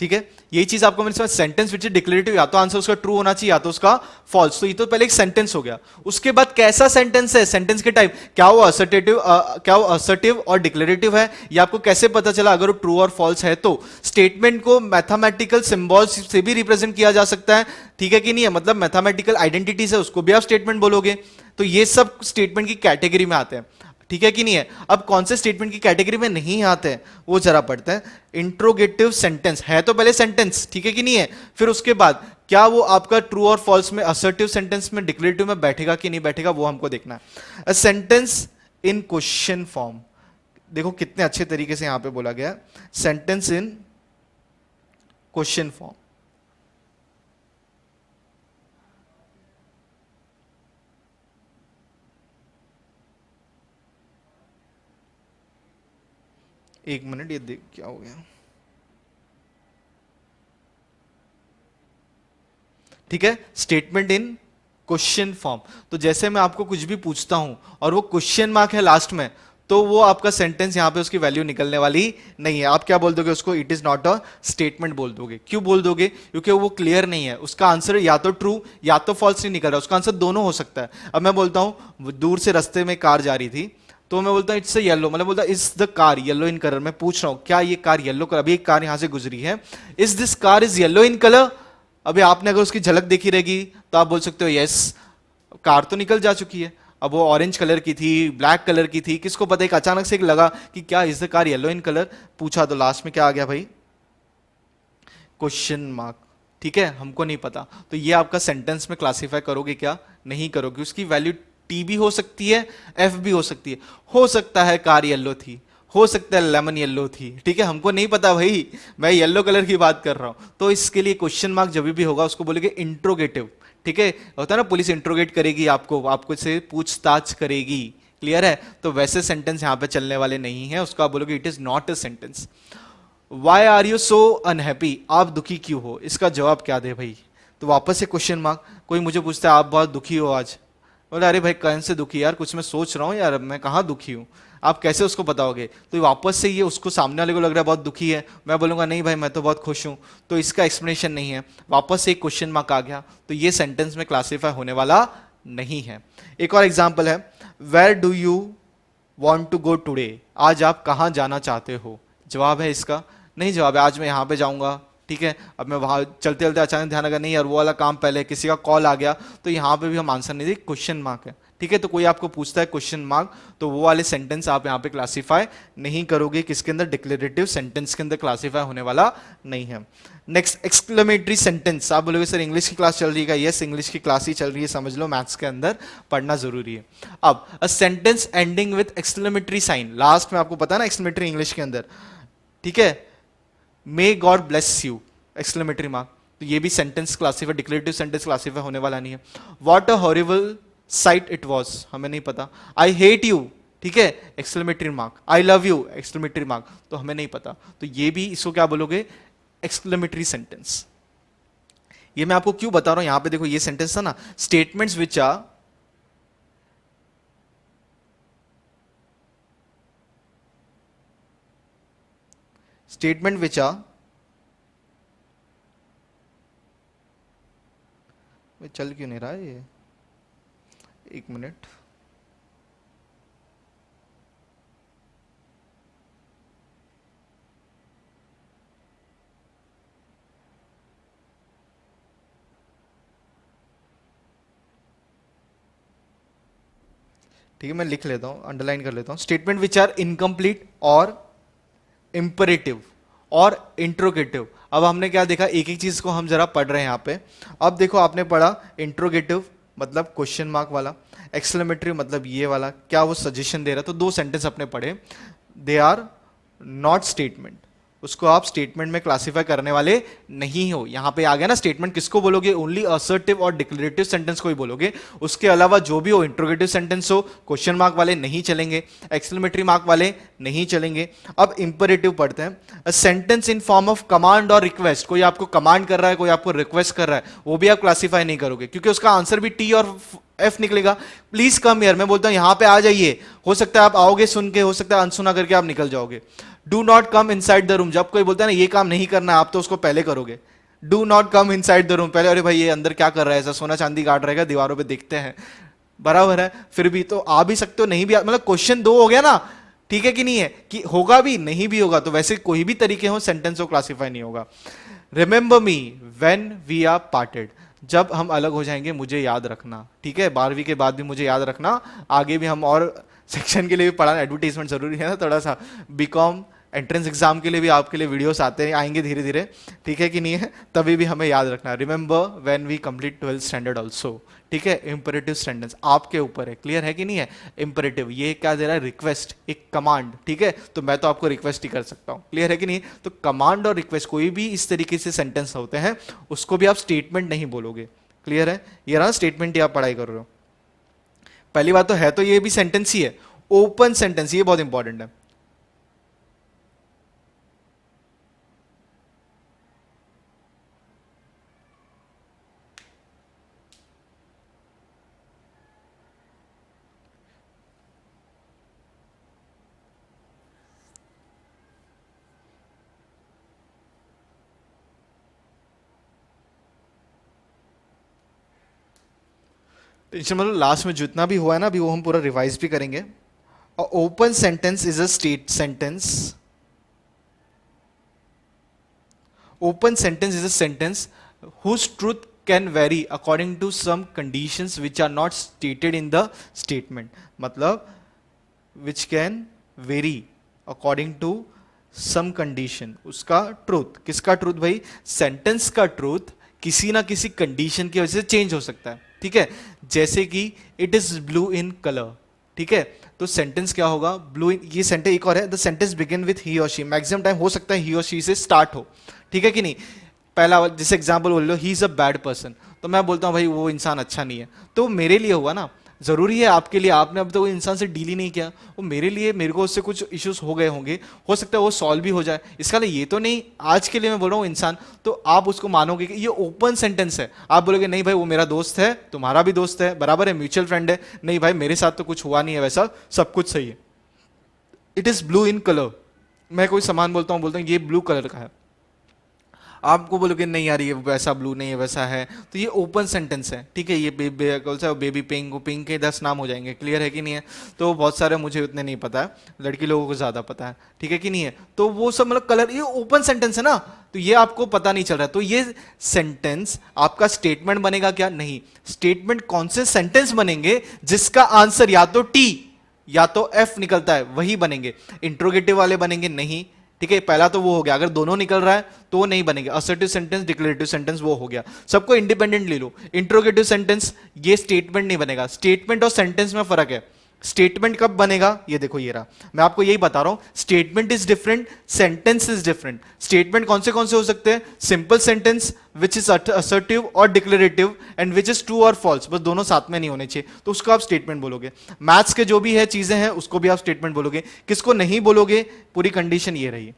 Speaker 1: ठीक है, यही चीज आपको मैंने समझ। सेंटेंस विच इज डिक्लेरेटिव, या तो आंसर उसका ट्रू होना चाहिए या तो उसका फॉल्स। तो ये तो पहले एक सेंटेंस हो गया। उसके बाद कैसा सेंटेंस है, सेंटेंस के टाइप, क्या वो असर्टिव, क्या वो असर्टिव और डिक्लेरेटिव है, ये आपको कैसे पता चला? अगर वो ट्रू और फॉल्स है तो स्टेटमेंट को मैथमेटिकल सिंबल्स से भी रिप्रेजेंट किया जा सकता है। ठीक है कि नहीं है? मतलब मैथमेटिकल आइडेंटिटीज है, उसको भी आप स्टेटमेंट बोलोगे। तो ये सब स्टेटमेंट की कैटेगरी में आते हैं। ठीक है कि नहीं है? अब कौन से स्टेटमेंट की कैटेगरी में नहीं आते हैं वो जरा पढ़ते हैं। इंट्रोगेटिव सेंटेंस है तो पहले सेंटेंस, ठीक है कि नहीं है? फिर उसके बाद क्या वो आपका ट्रू और फॉल्स में, असर्टिव सेंटेंस में, डिक्लेरेटिव में बैठेगा कि नहीं बैठेगा, वो हमको देखना है। A sentence in question form, देखो कितने अच्छे तरीके से यहां पे बोला गया, सेंटेंस इन क्वेश्चन फॉर्म। एक मिनट, ये देख क्या हो गया। ठीक है, स्टेटमेंट इन क्वेश्चन फॉर्म। तो जैसे मैं आपको कुछ भी पूछता हूं और वो क्वेश्चन मार्क है लास्ट में, तो वो आपका सेंटेंस यहाँ पे उसकी वैल्यू निकलने वाली नहीं है। आप क्या बोल दोगे उसको? It is not a statement बोल दोगे। क्यों बोल दोगे? क्योंकि वो क्लियर नहीं है। उसका आंसर या तो ट्रू या तो फॉल्स नहीं निकल रहा, उसका आंसर दोनों हो सकता है। अब मैं बोलता हूं दूर से रास्ते में कार जा रही थी, तो मैं बोलता हूँ इट्स येलो, मतलब बोलता is the car yellow in colour. मैं पूछ रहा हूँ क्या ये कार येलो कलर, अभी एक कार यहां से गुजरी है, is this car is yellow in colour? अभी आपने अगर उसकी झलक देखी रहेगी तो आप बोल सकते हो यस, कार तो निकल जा चुकी है। अब वो ऑरेंज कलर की थी, ब्लैक कलर की थी, किसको पता, एक अचानक से एक लगा कि क्या is the car yellow in colour, पूछा तो लास्ट में क्या आ गया भाई? Question mark. ठीक है, हमको नहीं पता। तो ये आपका सेंटेंस में क्लासिफाई करोगे क्या? नहीं करोगे। उसकी वैल्यू टी भी हो सकती है, एफ भी हो सकती है। हो सकता है कार येलो थी, हो सकता है लेमन येलो थी, ठीक है, हमको नहीं पता भाई, मैं येलो कलर की बात कर रहा हूं। तो इसके लिए क्वेश्चन मार्क जब भी होगा उसको बोलेंगे इंट्रोगेटिव। ठीक है, होता है ना पुलिस इंट्रोगेट करेगी आपको, आपको से पूछताछ करेगी। क्लियर है? तो वैसे सेंटेंस यहां पे चलने वाले नहीं है, उसको आप बोलोगे it is not a sentence. Why are you so unhappy, आप दुखी क्यों हो, इसका जवाब क्या दे भाई? तो वापस से क्वेश्चन मार्क। कोई मुझे पूछता है आप बहुत दुखी हो आज, बोले अरे भाई कौन से दुखी यार, कुछ मैं सोच रहा हूँ यार, मैं कहाँ दुखी हूँ। आप कैसे उसको बताओगे? तो वापस से ये उसको सामने वाले को लग रहा है बहुत दुखी है, मैं बोलूंगा नहीं भाई मैं तो बहुत खुश हूँ, तो इसका एक्सप्लेनेशन नहीं है। वापस से एक क्वेश्चन मार्क आ गया, तो ये सेंटेंस में क्लासीफाई होने वाला नहीं है। एक और एग्जाम्पल है, where do you want to go today, आज आप कहाँ जाना चाहते हो? जवाब है इसका? नहीं जवाब है, आज मैं यहाँ पे जाऊँगा। ठीक है, अब मैं वहाँ चलते चलते अचानक ध्यान लगा नहीं यार वो वाला काम पहले, किसी का कॉल आ गया, तो यहाँ पे भी हम आंसर नहीं दे, क्वेश्चन मार्क है। ठीक है, तो कोई आपको पूछता है क्वेश्चन मार्क, तो वो वाले सेंटेंस आप यहाँ पे क्लासीफाई नहीं करोगे। किसके अंदर? डिक्लेरेटिव सेंटेंस के अंदर क्लासीफाई होने वाला नहीं है। Next, exclamatory sentence. आप बोलोगे सर इंग्लिश की क्लास चल रही है? यस, इंग्लिश की क्लास ही चल रही है, समझ लो, मैथ्स के अंदर पढ़ना जरूरी है। अब a sentence ending with exclamatory sign, लास्ट में आपको पता है ना एक्सक्लेमेटरी इंग्लिश के अंदर, ठीक है, may God bless you, exclamatory mark. तो ये भी sentence classify, declarative sentence classify होने वाला नहीं है। What a horrible site it was, हमें नहीं पता। आई हेट यू, ठीक है, exclamatory mark. I love you, exclamatory mark, तो हमें नहीं पता। तो ये भी, इसको क्या बोलोगे? Exclamatory sentence. ये मैं आपको क्यों बता रहा हूं, यहां पे देखो ये सेंटेंस था ना, statements which are statement which are, चल क्यों नहीं रहा है ये, एक मिनट। ठीक है, मैं लिख लेता हूं, अंडरलाइन कर लेता हूं। स्टेटमेंट विच आर इनकम्प्लीट और इंपरेटिव और इंट्रोगेटिव। अब हमने क्या देखा, एक एक चीज को हम जरा पढ़ रहे हैं यहाँ पे। अब देखो आपने पढ़ा इंट्रोगेटिव मतलब क्वेश्चन मार्क वाला, एक्सक्लेमेटरी मतलब ये वाला, क्या वो सजेशन दे रहा है? तो दो सेंटेंस अपने पढ़े, दे आर नॉट स्टेटमेंट, उसको आप स्टेटमेंट में क्लासिफाई करने वाले नहीं हो। यहां पे आ गया ना स्टेटमेंट किसको बोलोगे? ओनली असर्टिव और डिक्लेरेटिव सेंटेंस को ही बोलोगे। उसके अलावा जो भी हो, इंट्रोगेटिव सेंटेंस हो, क्वेश्चन मार्क वाले नहीं चलेंगे, एक्सक्लेमेटरी मार्क वाले नहीं चलेंगे। अब इंपरेटिव पढ़ते हैं, sentence in form of command और रिक्वेस्ट, कोई आपको कमांड कर रहा है, कोई आपको रिक्वेस्ट कर रहा है, वो भी आप क्लासीफाई नहीं करोगे, क्योंकि उसका आंसर भी टी और एफ निकलेगा। प्लीज कम हियर, मैं बोलता हूं यहां पे आ जाइए, हो सकता है आप आओगे सुन के, हो सकता है अनसुना करके आप निकल जाओगे। Do not come inside the room, जब कोई बोलता है ना ये काम नहीं करना है, आप तो उसको पहले करोगे। Do not come inside the room, पहले अरे भाई ये अंदर क्या कर रहा है, ऐसा सोना चांदी काट रहेगा, दीवारों पे देखते हैं, बराबर है। फिर भी तो आ भी सकते हो, नहीं भी मतलब क्वेश्चन दो हो गया ना, ठीक है कि नहीं है, कि होगा भी नहीं भी होगा, तो वैसे कोई भी तरीके हो सेंटेंस को क्लासीफाई नहीं होगा। Remember me when we are parted, जब हम अलग हो जाएंगे मुझे याद रखना, ठीक है, 12वीं के बाद भी मुझे याद रखना। आगे भी हम और सेक्शन के लिए भी पढ़ाना, एडवर्टीजमेंट जरूरी है ना थोड़ा सा, बीकॉम एंट्रेंस एग्जाम के लिए भी आपके लिए वीडियोस आते आएंगे धीरे धीरे, ठीक है कि नहीं है, तभी भी हमें याद रखना। Remember when we complete 12th standard also, ठीक है। इंपरेटिव सेंटेंस आपके ऊपर है, क्लियर है कि नहीं है। इंपरेटिव ये क्या दे रहा है? रिक्वेस्ट, एक कमांड, ठीक है, तो मैं तो आपको रिक्वेस्ट ही कर सकता हूं, क्लियर है कि नहीं। तो कमांड और रिक्वेस्ट कोई भी इस तरीके से सेंटेंस होते हैं, उसको भी आप स्टेटमेंट नहीं बोलोगे, क्लियर है। ये रहा स्टेटमेंट ही आप पढ़ाई कर रहे हो। पहली बात तो है, तो ये भी सेंटेंस ही है। ओपन सेंटेंस, ये बहुत इंपॉर्टेंट है। टेंशन मतलब लास्ट में जितना भी हुआ है ना अभी वो हम पूरा रिवाइज भी करेंगे. A open sentence is a state sentence. Open sentence is a sentence whose truth can vary according to some conditions which are not stated in the statement. मतलब which can vary according to some condition. उसका truth, किसका truth भाई? Sentence का truth किसी ना किसी condition की वजह से चेंज हो सकता है. ठीक है, जैसे कि it is blue in colour. ठीक है, तो सेंटेंस क्या होगा? ब्लू इन, ये सेंटेंस एक और है, द सेंटेंस बिगिन विथ ही और शी. मैक्सिमम टाइम हो सकता है ही और शी से स्टार्ट हो. ठीक है कि नहीं? पहला जैसे एग्जांपल बोल लो, he is a bad person, तो मैं बोलता हूँ भाई वो इंसान अच्छा नहीं है, तो मेरे लिए हुआ ना. जरूरी है आपके लिए, आपने अब तो वो इंसान से डील ही नहीं किया, वो मेरे लिए, मेरे को उससे कुछ इश्यूज हो गए होंगे, हो सकता है वो सॉल्व भी हो जाए. इसका लिए ये तो नहीं आज के लिए मैं बोल रहा हूँ इंसान, तो आप उसको मानोगे कि ये ओपन सेंटेंस है. आप बोलोगे नहीं भाई वो मेरा दोस्त है, तुम्हारा भी दोस्त है, बराबर है, म्यूचुअल फ्रेंड है. नहीं भाई मेरे साथ तो कुछ हुआ नहीं है वैसा, सब कुछ सही है. It is blue in colour. मैं कोई सामान बोलता हूँ ये ब्लू कलर का है, आपको बोलोगे नहीं यार ये वैसा ब्लू नहीं है वैसा है, तो ये ओपन सेंटेंस है. ठीक है, ये कौन सा बेबी पिंक, पिंक के 10 नाम हो जाएंगे. क्लियर है कि नहीं है? तो बहुत सारे मुझे उतने नहीं पता है, लड़की लोगों को ज़्यादा पता है. ठीक है कि नहीं है? तो वो सब मतलब कलर, ये ओपन सेंटेंस है ना, तो ये आपको पता नहीं चल रहा है. तो ये सेंटेंस आपका स्टेटमेंट बनेगा क्या? नहीं. स्टेटमेंट कौन से सेंटेंस बनेंगे जिसका आंसर या तो टी या तो एफ निकलता है वही बनेंगे. इंट्रोगेटिव वाले बनेंगे नहीं. ठीक है, पहला तो वो हो गया. अगर दोनों निकल रहा है तो वो नहीं बनेंगे. असर्टिव सेंटेंस, डिक्लेरेटिव सेंटेंस, वो हो गया. सबको इंडिपेंडेंट ले लो. इंट्रोगेटिव सेंटेंस ये स्टेटमेंट नहीं बनेगा. स्टेटमेंट और सेंटेंस में फर्क है. स्टेटमेंट कब बनेगा? ये देखो ये रहा, मैं आपको यही बता रहा हूं. Statement is different, sentence is different. Statement कौन से हो सकते हैं? Simple sentence which is assertive और declarative, and which is true और फॉल्स, बस दोनों साथ में नहीं होने चाहिए, तो उसको आप स्टेटमेंट बोलोगे. मैथ्स के जो भी है चीजें हैं उसको भी आप स्टेटमेंट बोलोगे. किसको नहीं बोलोगे? पूरी कंडीशन ये रही,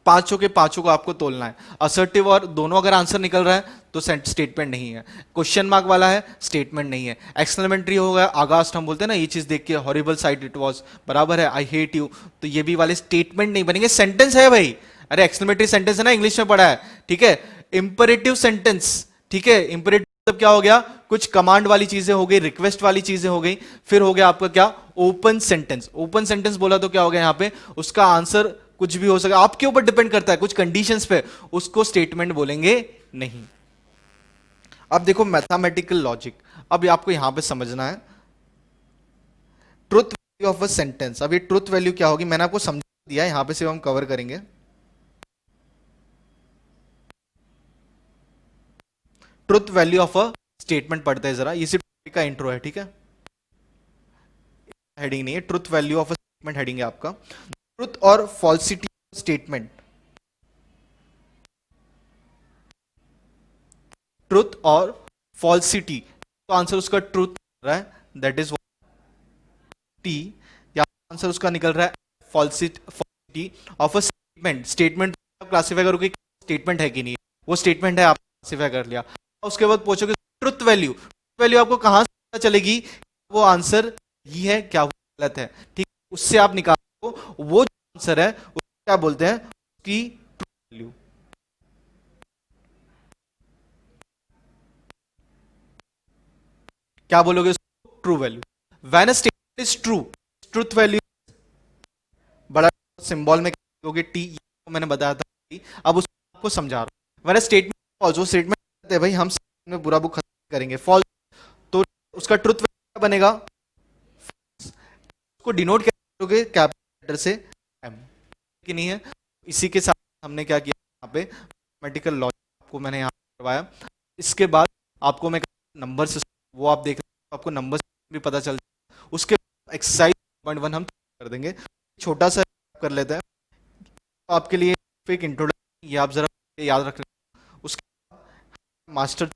Speaker 1: पांचों के पांचों को आपको तोलना है. असर्टिव और दोनों अगर आंसर निकल रहा है तो स्टेटमेंट नहीं है. क्वेश्चन मार्क वाला है, स्टेटमेंट नहीं है. एक्सक्लेमेटरी हो गया, आगास्ट हम बोलते हैं ना, ये चीज देख के हॉरिबल साइट इट वाज, बराबर है, आई हेट यू, तो ये भी वाले स्टेटमेंट नहीं बनेंगे. सेंटेंस है भाई. अरे एक्सक्लेमेटरी सेंटेंस है ना, इंग्लिश में पढ़ा है. ठीक है, इंपेरेटिव सेंटेंस. ठीक है, इंपेरेटिव मतलब क्या हो गया? कुछ कमांड वाली चीजें हो गई, रिक्वेस्ट वाली चीजें हो गई. फिर हो गया आपका क्या? Open sentence. ओपन सेंटेंस बोला तो क्या हो गया यहां पे? उसका आंसर कुछ भी हो सकता है, आपके ऊपर डिपेंड करता है, कुछ कंडीशंस पे, उसको स्टेटमेंट बोलेंगे नहीं. अब देखो मैथमेटिकल लॉजिक, अब आपको यहां पे समझना है. Truth value of a sentence. अब ये ट्रुथ वैल्यू क्या होगी मैंने आपको समझा दिया, यहां पे सिर्फ हम कवर करेंगे. Truth value of a statement पढ़ते हैं जरा, ये सिर्फ का इंट्रो है. ठीक है, हेडिंग नहीं है, truth value of a statement heading है आपका. ट्रुथ और फॉल्सिटी स्टेटमेंट. ट्रुथ और फॉल्सिटी, तो आंसर उसका ट्रुथ रहा है, दैट इज टी. या आंसर उसका निकल रहा है falsity of a statement. Statement classify करोगे स्टेटमेंट है कि नहीं, वो स्टेटमेंट है, आप क्लासिफाई कर लिया. उसके बाद पूछोगे ट्रुथ वैल्यू. ट्रुथ वैल्यू आपको कहां से पता चलेगी वो आंसर ही है क्या वो गलत है? ठीक, उससे आप निकालो वो जो आंसर है उसको क्या बोलते हैं? उसकी ट्रुथ वैल्यू. क्या बोलोगे? True value. When a statement is true, truth value बड़ा सिंबल में कहोगे टी, मैंने बताया था. अब उसको आपको समझा रहा हूं. व्हेन अ स्टेटमेंट फॉल्स, वो स्टेटमेंट है भाई हम में पूरा बुक खत्म करेंगे, फॉल्स, तो उसका ट्रुथ वैल्यू क्या बनेगा? उसको डिनोट करोगे कैपिटल लेटर से एम, कि नहीं है? इसी के साथ हमने क्या किया यहाँ पे, मैथमेटिकल लॉजिक आपको मैंने यहाँ करवाया. इसके बाद आपको मैं नंबर सिस्टम, वो आप देख रहे हो, आपको नंबर सिस्टम भी पता चल जाए. उसके एक्सरसाइज 1.1 हम कर देंगे, छोटा सा कर लेते हैं. तो आपके लिए एक इंट्रोडक्शन, ये आप जरा याद रख लें. उसके मास्टर,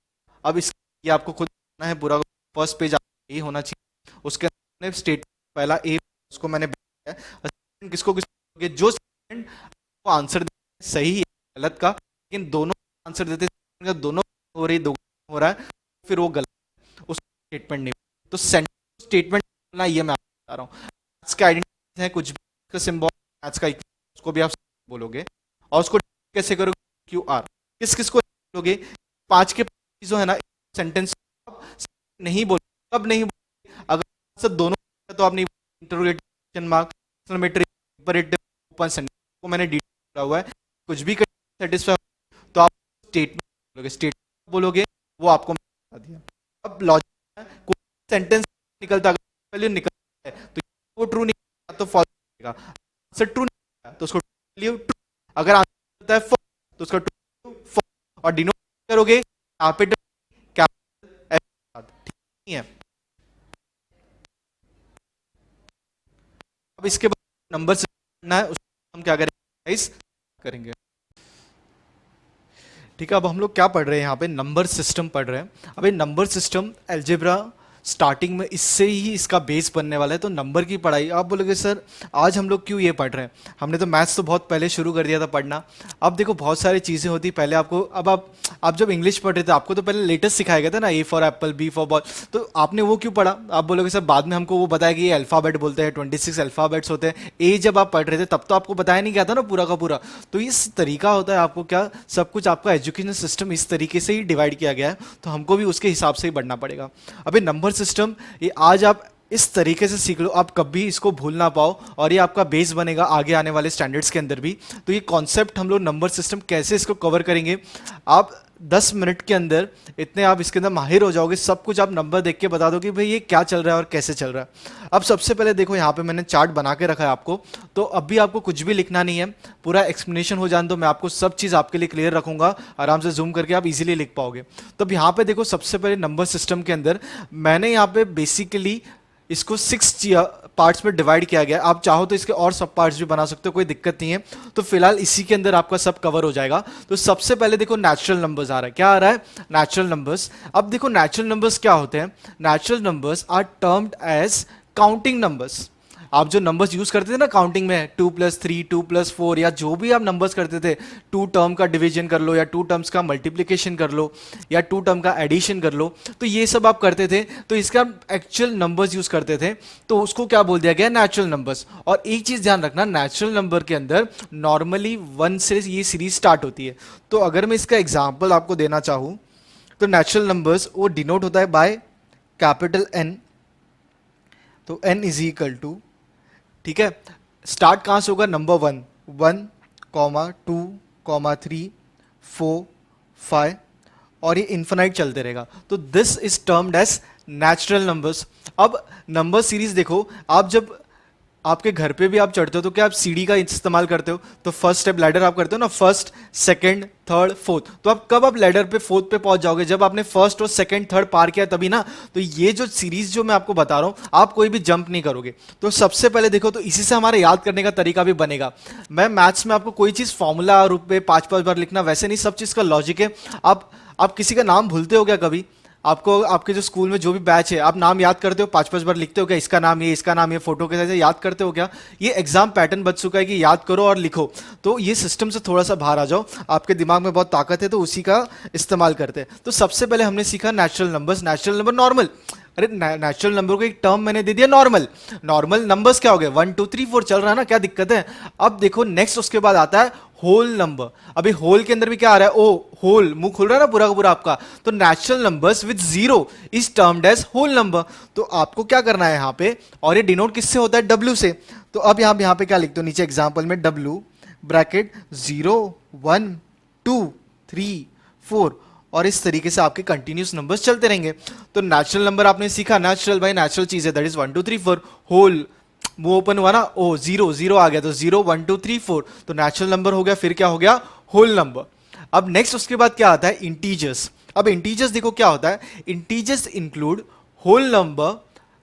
Speaker 1: अब इस ये आपको खुद करना है पूरा. फर्स्ट पेज ए होना चाहिए, उसके अंदर स्टेट पहला ए, उसको मैंने किसको किसको जो स्टेटमेंट को आंसर सही है गलत का, लेकिन दोनों आंसर देते दोनों हो रही, दो हो रहा है, फिर वो गलत, उस स्टेटमेंट नहीं. तो सेंटेंस स्टेटमेंट बोलना ये मैं आपको बता रहा हूँ. मैथ्स का आइडेंटिटी है कुछ भी का सिंबल, मैथ्स का उसको भी आप बोलोगे, और उसको कैसे करोगे? Q R. किस किस को बोलोगे? पांच के जो है ना सेंटेंस नहीं बोल, कब नहीं बोल, अगर आंसर दोनों तो आप नहीं, interrogation mark, exclamatory, imperative, open sentence को मैंने डिटेल बोला हुआ है, कुछ भी सेटिस्फाई तो आप स्टेटमेंट बोलोगे, स्टेटमेंट बोलोगे, वो आपको बता दिया। अब लॉजिक, कोई सेंटेंस निकलता, अगर वैल्यू निकलता है तो वो ट्रू निकलेगा तो फॉल्स निकलेगा, आंसर ट्रू निकलेगा तो उसको वैल्यू ट्रू, अगर आंसर निकलता है फॉल्स तो उसका ट्रू फॉल्स, और डिनोट करोगे कैपिटल कैपिटल एस के साथ, ठीक नहीं है। अब इसके बाद नंबर सिस्टम करना है, उसको हम क्या करेंगे, करेंगे। ठीक है, अब हम लोग क्या पढ़ रहे हैं यहाँ पे, नंबर सिस्टम पढ़ रहे हैं। अब ये नंबर सिस्टम अलजेब्रा स्टार्टिंग में इससे ही इसका बेस बनने वाला है, तो नंबर की पढ़ाई आप बोलोगे सर आज हम लोग क्यों ये पढ़ रहे हैं, हमने तो मैथ्स तो बहुत पहले शुरू कर दिया था पढ़ना। अब देखो बहुत सारी चीज़ें होती पहले आपको, अब आप जब इंग्लिश पढ़ रहे थे आपको तो पहले लेटेस्ट सिखाया गया था ना, A for apple, B for ball, तो आपने वो क्यों पढ़ा। आप बोलोगे सर बाद में हमको वो बताया कि ये अल्फ़ाबेट बोलते हैं, 26 अल्फ़ाबेट्स होते हैं, ए जब आप पढ़ रहे थे तब तो आपको बताया नहीं गया था ना पूरा का पूरा। तो इस तरीका होता है, आपको क्या सब कुछ आपका एजुकेशन सिस्टम इस तरीके से ही डिवाइड किया गया है, तो हमको भी उसके हिसाब से ही बढ़ना पड़ेगा। अभी नंबर सिस्टम ये आज आप इस तरीके से सीख लो, आप कभी इसको भूल ना पाओ, और ये आपका बेस बनेगा आगे आने वाले स्टैंडर्ड्स के अंदर भी। तो ये कॉन्सेप्ट हम लोग नंबर सिस्टम कैसे इसको कवर करेंगे, आप 10 मिनट के अंदर इतने आप इसके अंदर माहिर हो जाओगे, सब कुछ आप नंबर देख के बता दो कि भाई ये क्या चल रहा है और कैसे चल रहा है। अब सबसे पहले देखो यहाँ पे मैंने चार्ट बना के रखा है आपको, तो अभी आपको कुछ भी लिखना नहीं है, पूरा एक्सप्लेनेशन हो जाने दो, मैं आपको सब चीज़ आपके लिए क्लियर रखूंगा, आराम से जूम करके आप इजीली लिख पाओगे। तो अब यहाँ पे देखो सबसे पहले नंबर सिस्टम के अंदर मैंने यहाँ पे बेसिकली इसको 6 पार्ट्स में डिवाइड किया गया। आप चाहो तो इसके और सब पार्ट्स भी बना सकते हो, कोई दिक्कत नहीं है, तो फिलहाल इसी के अंदर आपका सब कवर हो जाएगा। तो सबसे पहले देखो नेचुरल नंबर्स आ रहा है, क्या आ रहा है, नेचुरल नंबर्स। अब देखो नेचुरल नंबर्स क्या होते हैं, natural numbers are termed as counting numbers. आप जो नंबर्स यूज करते थे ना काउंटिंग में, 2+3, 2+4, या जो भी आप नंबर्स करते थे, 2 टर्म का डिवीजन कर लो, या 2 टर्म्स का मल्टीप्लिकेशन कर लो, या 2 टर्म का एडिशन कर लो, तो ये सब आप करते थे, तो इसका एक्चुअल नंबर्स यूज करते थे, तो उसको क्या बोल दिया गया, नेचुरल नंबर्स। और एक चीज ध्यान रखना, नेचुरल नंबर के अंदर नॉर्मली 1 से ये सीरीज स्टार्ट होती है। तो अगर मैं इसका एग्जाम्पल आपको देना चाहूँ, तो नेचुरल नंबर्स वो डिनोट होता है बाय कैपिटल N, तो N इज इक्वल टू, ठीक है, स्टार्ट कहां से होगा, नंबर 1, 1, 2, 3, 4, 5, और ये इन्फिनाइट चलते रहेगा, तो this is termed as natural numbers. अब नंबर सीरीज देखो, आप जब आपके घर पे भी आप चढ़ते हो तो क्या आप सीढ़ी का इस्तेमाल करते हो, तो फर्स्ट स्टेप लैडर आप करते हो ना, फर्स्ट, सेकंड, थर्ड, फोर्थ, तो आप कब आप लैडर पे फोर्थ पे पहुंच जाओगे, जब आपने फर्स्ट और सेकंड थर्ड पार किया तभी ना। तो ये जो सीरीज जो मैं आपको बता रहा हूं, आप कोई भी जंप नहीं करोगे। तो सबसे पहले देखो, तो इसी से हमारा याद करने का तरीका भी बनेगा। मैं मैथ्स में आपको कोई चीज फॉर्मूला रूप में 5-5 बार लिखना वैसे नहीं, सब चीज का लॉजिक है। आप किसी का नाम भूलते हो क्या कभी, आपको आपके जो स्कूल में जो भी बैच है आप नाम याद करते हो, 5-5 बार लिखते हो क्या, इसका नाम ये, इसका नाम ये, फोटो के जैसे याद करते हो क्या, ये एग्जाम पैटर्न बच चुका है कि याद करो और लिखो। तो ये सिस्टम से थोड़ा सा बाहर आ जाओ, आपके दिमाग में बहुत ताकत है, तो उसी का इस्तेमाल करते हैं। तो सबसे पहले हमने सीखा natural numbers, natural number normal, अरे नेचुरल नंबर को एक टर्म मैंने दे दिया नॉर्मल, नॉर्मल नंबर्स क्या हो गए, 1 2 3 4 चल रहा है ना, क्या दिक्कत है। अब देखो नेक्स्ट उसके बाद आता है होल नंबर। अभी होल के अंदर भी क्या आ रहा है, ओ होल, मुंह खुल रहा है ना पूरा का पूरा आपका, तो natural numbers with zero is termed as whole number. तो आपको क्या करना है यहाँ पे, और ये डिनोट किससे होता है, W से। तो अब यहाँ पे क्या लिखते हो नीचे एग्जाम्पल में, W ब्रैकेट 0 1 2 3 4, और इस तरीके से आपके कंटिन्यूस नंबर्स चलते रहेंगे। तो नेचुरल नंबर आपने सीखा, नेचुरल भाई नेचुरल चीज है, दैट इज 1 2 3 4, होल वो ओपन हुआ ना, ओ 0 0 आ गया, तो 0 1 2 3 4, तो नेचुरल नंबर हो गया, फिर क्या हो गया, होल नंबर। अब नेक्स्ट उसके बाद क्या आता है, इंटीजर्स। अब इंटीजर्स देखो क्या होता है, इंटीजर्स इंक्लूड होल नंबर।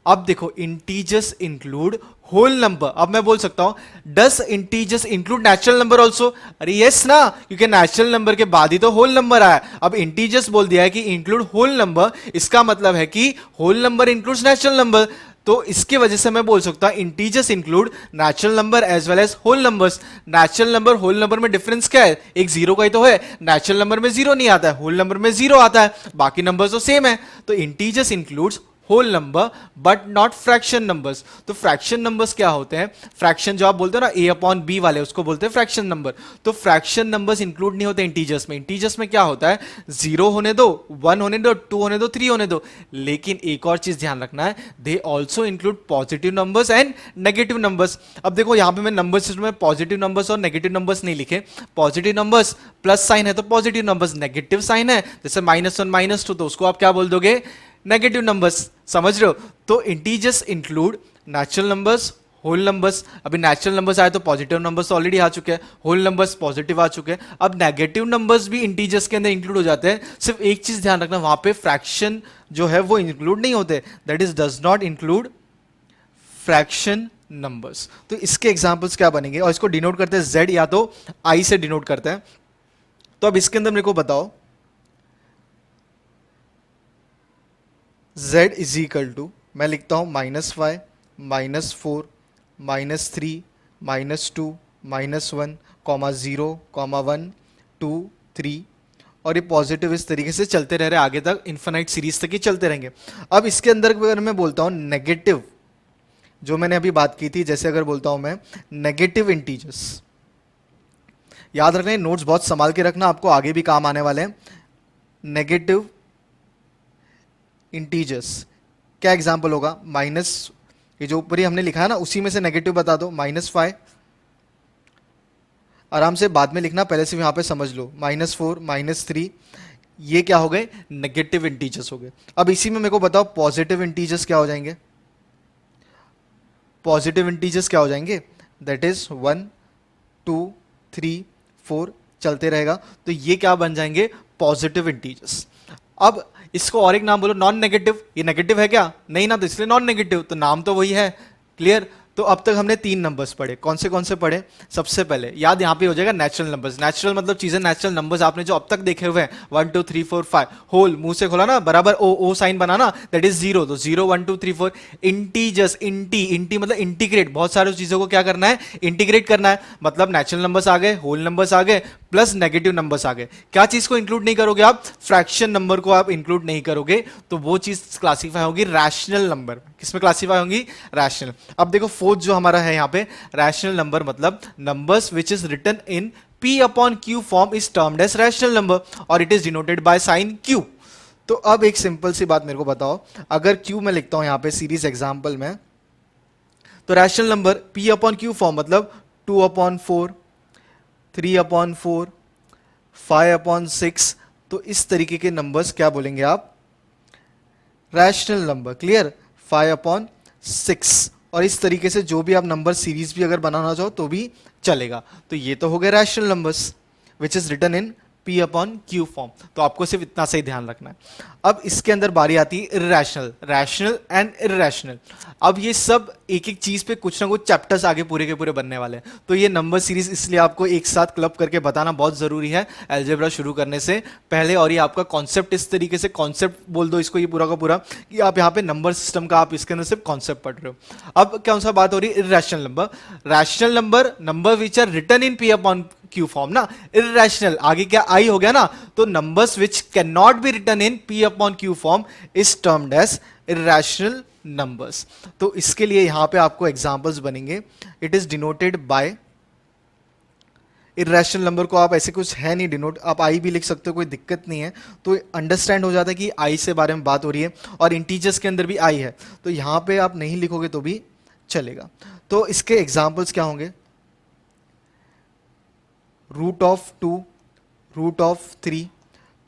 Speaker 1: अब देखो इंटीजर्स इंक्लूड होल नंबर। अब मैं बोल सकता हूं does integers include natural number also, अरे यस ना, क्योंकि नेचुरल नंबर के बाद ही तो होल नंबर आया। अब इंटीजर्स बोल दिया है कि इंक्लूड होल नंबर, इसका मतलब है कि whole number includes natural number, तो इसकी वजह से मैं बोल सकता हूं integers include natural number as well as whole numbers. Natural number whole number में डिफरेंस क्या है, एक जीरो का ही तो है, नेचुरल नंबर में जीरो नहीं आता है, होल नंबर में जीरो आता है, बाकी नंबर्स तो सेम है। तो integers includes whole number but not fraction numbers. तो फ्रैक्शन नंबर्स क्या होते हैं? फ्रैक्शन जो आप बोलते हो ना ए अपॉन बी वाले, उसको बोलते हैं फ्रैक्शन नंबर। तो फ्रैक्शन नंबर्स इंक्लूड नहीं होते इंटीजर्स में। इंटीजर्स में क्या होता है? 0 होने दो, 1 होने दो, 2 होने दो, 3 होने दो। लेकिन एक और चीज ध्यान रखना है, they also include positive numbers and negative numbers. अब देखो यहां पे मैं नंबर सिस्टम में पॉजिटिव नंबर्स और नेगेटिव नंबर्स नहीं लिखे। पॉजिटिव नंबर्स प्लस साइन है तो पॉजिटिव नंबर्स, नेगेटिव साइन है जैसे -1 -2 तो उसको आप क्या बोल दोगे? Negative numbers. समझ रहे हो? तो integers include natural numbers, whole numbers. अभी नेचुरल नंबर्स आए तो पॉजिटिव नंबर्स ऑलरेडी आ चुके हैं, होल नंबर्स पॉजिटिव आ चुके हैं। अब नेगेटिव नंबर्स भी इंटीजर्स के अंदर इंक्लूड हो जाते हैं। सिर्फ एक चीज ध्यान रखना, वहां पे फ्रैक्शन जो है वो इंक्लूड नहीं होते, that is does not include fraction numbers. तो इसके एग्जांपल्स क्या बनेंगे? और इसको डिनोट करते हैं z या तो i से डिनोट करते हैं। तो अब इसके अंदर मेरे को बताओ, z इज इक्वल टू, मैं लिखता हूं -5 -4 -3 -2 -1 0 1 2 3, और ये पॉजिटिव इस तरीके से चलते रह रहे आगे तक, इन्फिनाइट सीरीज तक ही चलते रहेंगे। अब इसके अंदर अगर मैं बोलता हूं नेगेटिव, जो मैंने अभी बात की थी, जैसे अगर बोलता हूं मैं नेगेटिव इंटीजर्स, याद रखना ये नोट्स बहुत संभाल के रखना, आपको आगे भी काम आने वाले हैं। नेगेटिव इंटीजर्स क्या एग्जांपल होगा? माइनस, ये जो ऊपर ही हमने लिखा है ना उसी में से नेगेटिव बता दो। -5, आराम से बाद में लिखना, पहले से यहां पे समझ लो। -4 -3, ये क्या हो गए? नेगेटिव इंटीजर्स हो गए। अब इसी में मेरे को बताओ पॉजिटिव इंटीजर्स क्या हो जाएंगे? पॉजिटिव इंटीजर्स क्या हो जाएंगे? दैट इज 1 2 3 4 चलते रहेगा। तो ये क्या बन जाएंगे? Positive integers. अब इसको और एक नाम बोलो, नॉन नेगेटिव। ये नेगेटिव है क्या? नहीं ना, तो इसलिए नॉन नेगेटिव, तो नाम तो वही है। क्लियर? तो अब तक हमने 3 नंबर्स पढ़े। कौन से पढ़े? सबसे पहले याद यहां पे हो जाएगा नेचुरल नंबर्स। नेचुरल मतलब चीजें, नेचुरल नंबर्स आपने जो अब तक देखे हुए हैं 1 2 3 4 5, होल मुंह से खोला ना, बराबर O sign banana, that is 0, तो 0 1 2 3 4। इंटीजर्स, इंटी मतलब इंटीग्रेट, बहुत सारी चीजों को क्या करना है? इंटीग्रेट करना है। मतलब नेचुरल नंबर्स आ गए, होल नंबर्स आ गए, प्लस नेगेटिव नंबर्स आ गए। क्या चीज को इंक्लूड नहीं करोगे आप? फ्रैक्शन नंबर को आप इंक्लूड नहीं करोगे, तो वो चीज क्लासीफाई होगी रैशनल नंबर। किसमें क्लासीफाई होंगी? रैशनल। अब देखो फोर्थ जो हमारा है यहाँ पे, रैशनल नंबर मतलब numbers which is written in p upon q form is termed as rational number और it is denoted by sign q। तो अब एक सिंपल सी बात मेरे को बताओ, अगर q में लिखता हूं यहाँ पे सीरीज एग्जाम्पल में, तो rational number p upon q form मतलब 2/4, 3/4, 5/6, तो इस तरीके के नंबर्स क्या बोलेंगे आप? Rational number. क्लियर? 5/6, और इस तरीके से जो भी आप नंबर सीरीज भी अगर बनाना चाहो तो भी चलेगा। तो ये तो हो गए rational numbers which is written in p upon q form. तो आपको सिर्फ इतना सही ध्यान रखना है। अब इसके अंदर बारी आती है इर्रेशनल, रैशनल एंड इर्रेशनल। अब ये सब एक एक चीज पे कुछ ना कुछ चैप्टर्स आगे पूरे के पूरे बनने वाले हैं। तो ये नंबर सीरीज इसलिए आपको एक साथ क्लब करके बताना बहुत जरूरी है अलजेब्रा शुरू करने से पहले। और ये आपका कॉन्सेप्ट इस तरीके से, कॉन्सेप्ट बोल दो इसको, ये पूरा का पूरा कि आप यहाँ पे नंबर सिस्टम का आप इसके अंदर सिर्फ कॉन्सेप्ट पढ़ रहे हो। अब कौन सा बात हो रही है? Irrational number. Rational number, number which are written in p upon q form ना। इर्रेशनल आगे क्या i हो गया ना, तो numbers which can not be written in p upon q form is termed as irrational numbers. तो इसके लिए यहां पे आपको एग्जांपल्स बनेंगे। It is denoted by, irrational number को आप ऐसे कुछ है नहीं डिनोट, आप आई भी लिख सकते हो, कोई दिक्कत नहीं है। तो अंडरस्टैंड हो जाता है कि आई से बारे में बात हो रही है और इंटीजर्स के अंदर भी आई है, तो यहां पे आप नहीं लिखोगे तो भी चलेगा। तो इसके एग्जांपल्स क्या होंगे? √2, √3,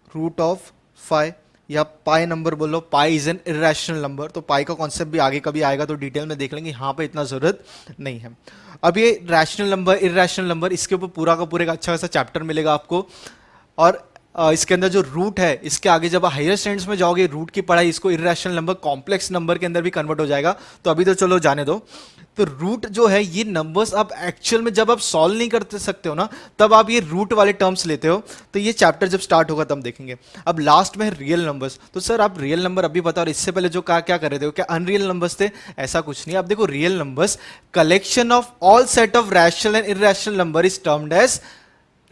Speaker 1: √5, या पाई नंबर बोलो। Pi is an irrational number. तो पाई का कॉन्सेप्ट भी आगे कभी आएगा तो डिटेल में देख लेंगे, यहां पे इतना जरूरत नहीं है। अब ये रैशनल नंबर, इरेशनल नंबर, इसके ऊपर पूरा का पूरा एक अच्छा खासा चैप्टर मिलेगा आपको। और इसके अंदर जो रूट है, इसके आगे जब हायर स्टैंडर्ड्स में जाओगे रूट की पढ़ाई, इसको इरेशनल नंबर, कॉम्प्लेक्स नंबर के अंदर भी कन्वर्ट हो जाएगा। तो अभी तो चलो जाने दो। तो रूट जो है, ये नंबर्स आप एक्चुअल में जब आप सॉल्व नहीं कर सकते हो ना, तब आप ये रूट वाले टर्म्स लेते हो। तो ये चैप्टर जब स्टार्ट होगा तब देखेंगे। अब लास्ट में है रियल नंबर्स। तो सर आप रियल नंबर अभी बताओ, और इससे पहले जो क्या क्या कर रहे थे, क्या अनरियल नंबर्स थे? ऐसा कुछ नहीं। अब देखो, real numbers collection of all set of rational and irrational number is termed as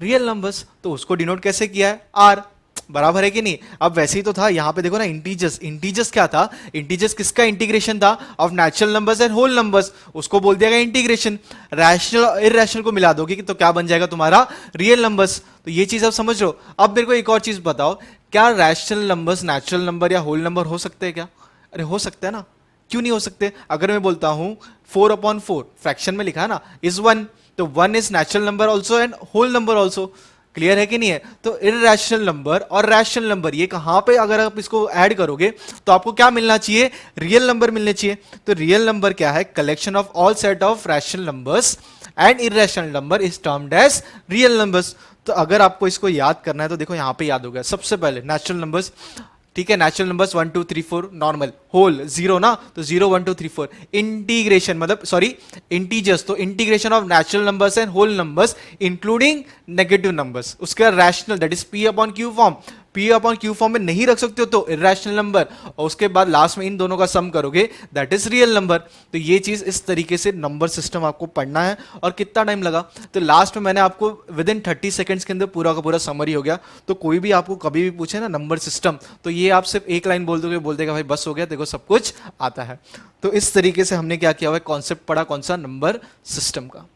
Speaker 1: real numbers. तो उसको डिनोट कैसे किया है? आर। बराबर है कि नहीं? अब वैसे ही तो था यहाँ पे, देखो ना, इंटीजर्स, इंटीजर्स क्या था? इंटीजर्स किसका इंटीग्रेशन था? Of natural numbers and whole numbers, उसको बोल दिया गया इंटीग्रेशन। रैशनल और इरैशनल को मिला दोगे तो क्या बन जाएगा तुम्हारा? Real numbers. तो ये चीज आप समझ रहे हो। अब मेरे को एक और चीज बताओ, क्या रैशनल नंबर्स नेचुरल नंबर या होल नंबर हो सकते हैं क्या? अरे हो सकते हैं ना, क्यों नहीं हो सकते? अगर मैं बोलता हूं 4/4 फ्रैक्शन में लिखा है ना इज 1, तो 1 is natural number also and whole number also. Clear है कि नहीं है? तो इररेशनल नंबर और रैशनल नंबर, ये कहां पे अगर आप इसको ऐड करोगे तो आपको क्या मिलना चाहिए? रियल नंबर मिलने चाहिए। तो रियल नंबर क्या है? Collection of all set of rational numbers and irrational number is termed as real numbers. तो अगर आपको इसको याद करना है तो देखो यहां पे याद हो गया। सबसे पहले नेचुरल नंबर्स, ठीक है, नेचुरल नंबर्स 1 2 3 4 नॉर्मल, होल 0 ना, तो 0 1 2 3 4। इंटीग्रेशन मतलब सॉरी इंटीजर्स, तो integration of natural numbers and whole numbers including negative numbers. उसके बाद rational, that is P upon Q form. P upon Q form में नहीं रख सकते हो तो इररेशनल नंबर, और उसके बाद लास्ट में इन दोनों का सम करोगे दैट इज रियल नंबर। तो ये चीज इस तरीके से नंबर सिस्टम आपको पढ़ना है। और कितना टाइम लगा? तो लास्ट में मैंने आपको विद इन 30 सेकंड्स के अंदर पूरा का पूरा समरी हो गया। तो कोई भी आपको कभी भी पूछे ना नंबर सिस्टम, तो ये आप सिर्फ एक लाइन बोल दोगे, बोल देगा भाई बस हो गया, देखो सब कुछ आता है। तो इस तरीके से हमने क्या किया हुआ है, कॉन्सेप्ट पढ़ा कौन सा? नंबर सिस्टम का।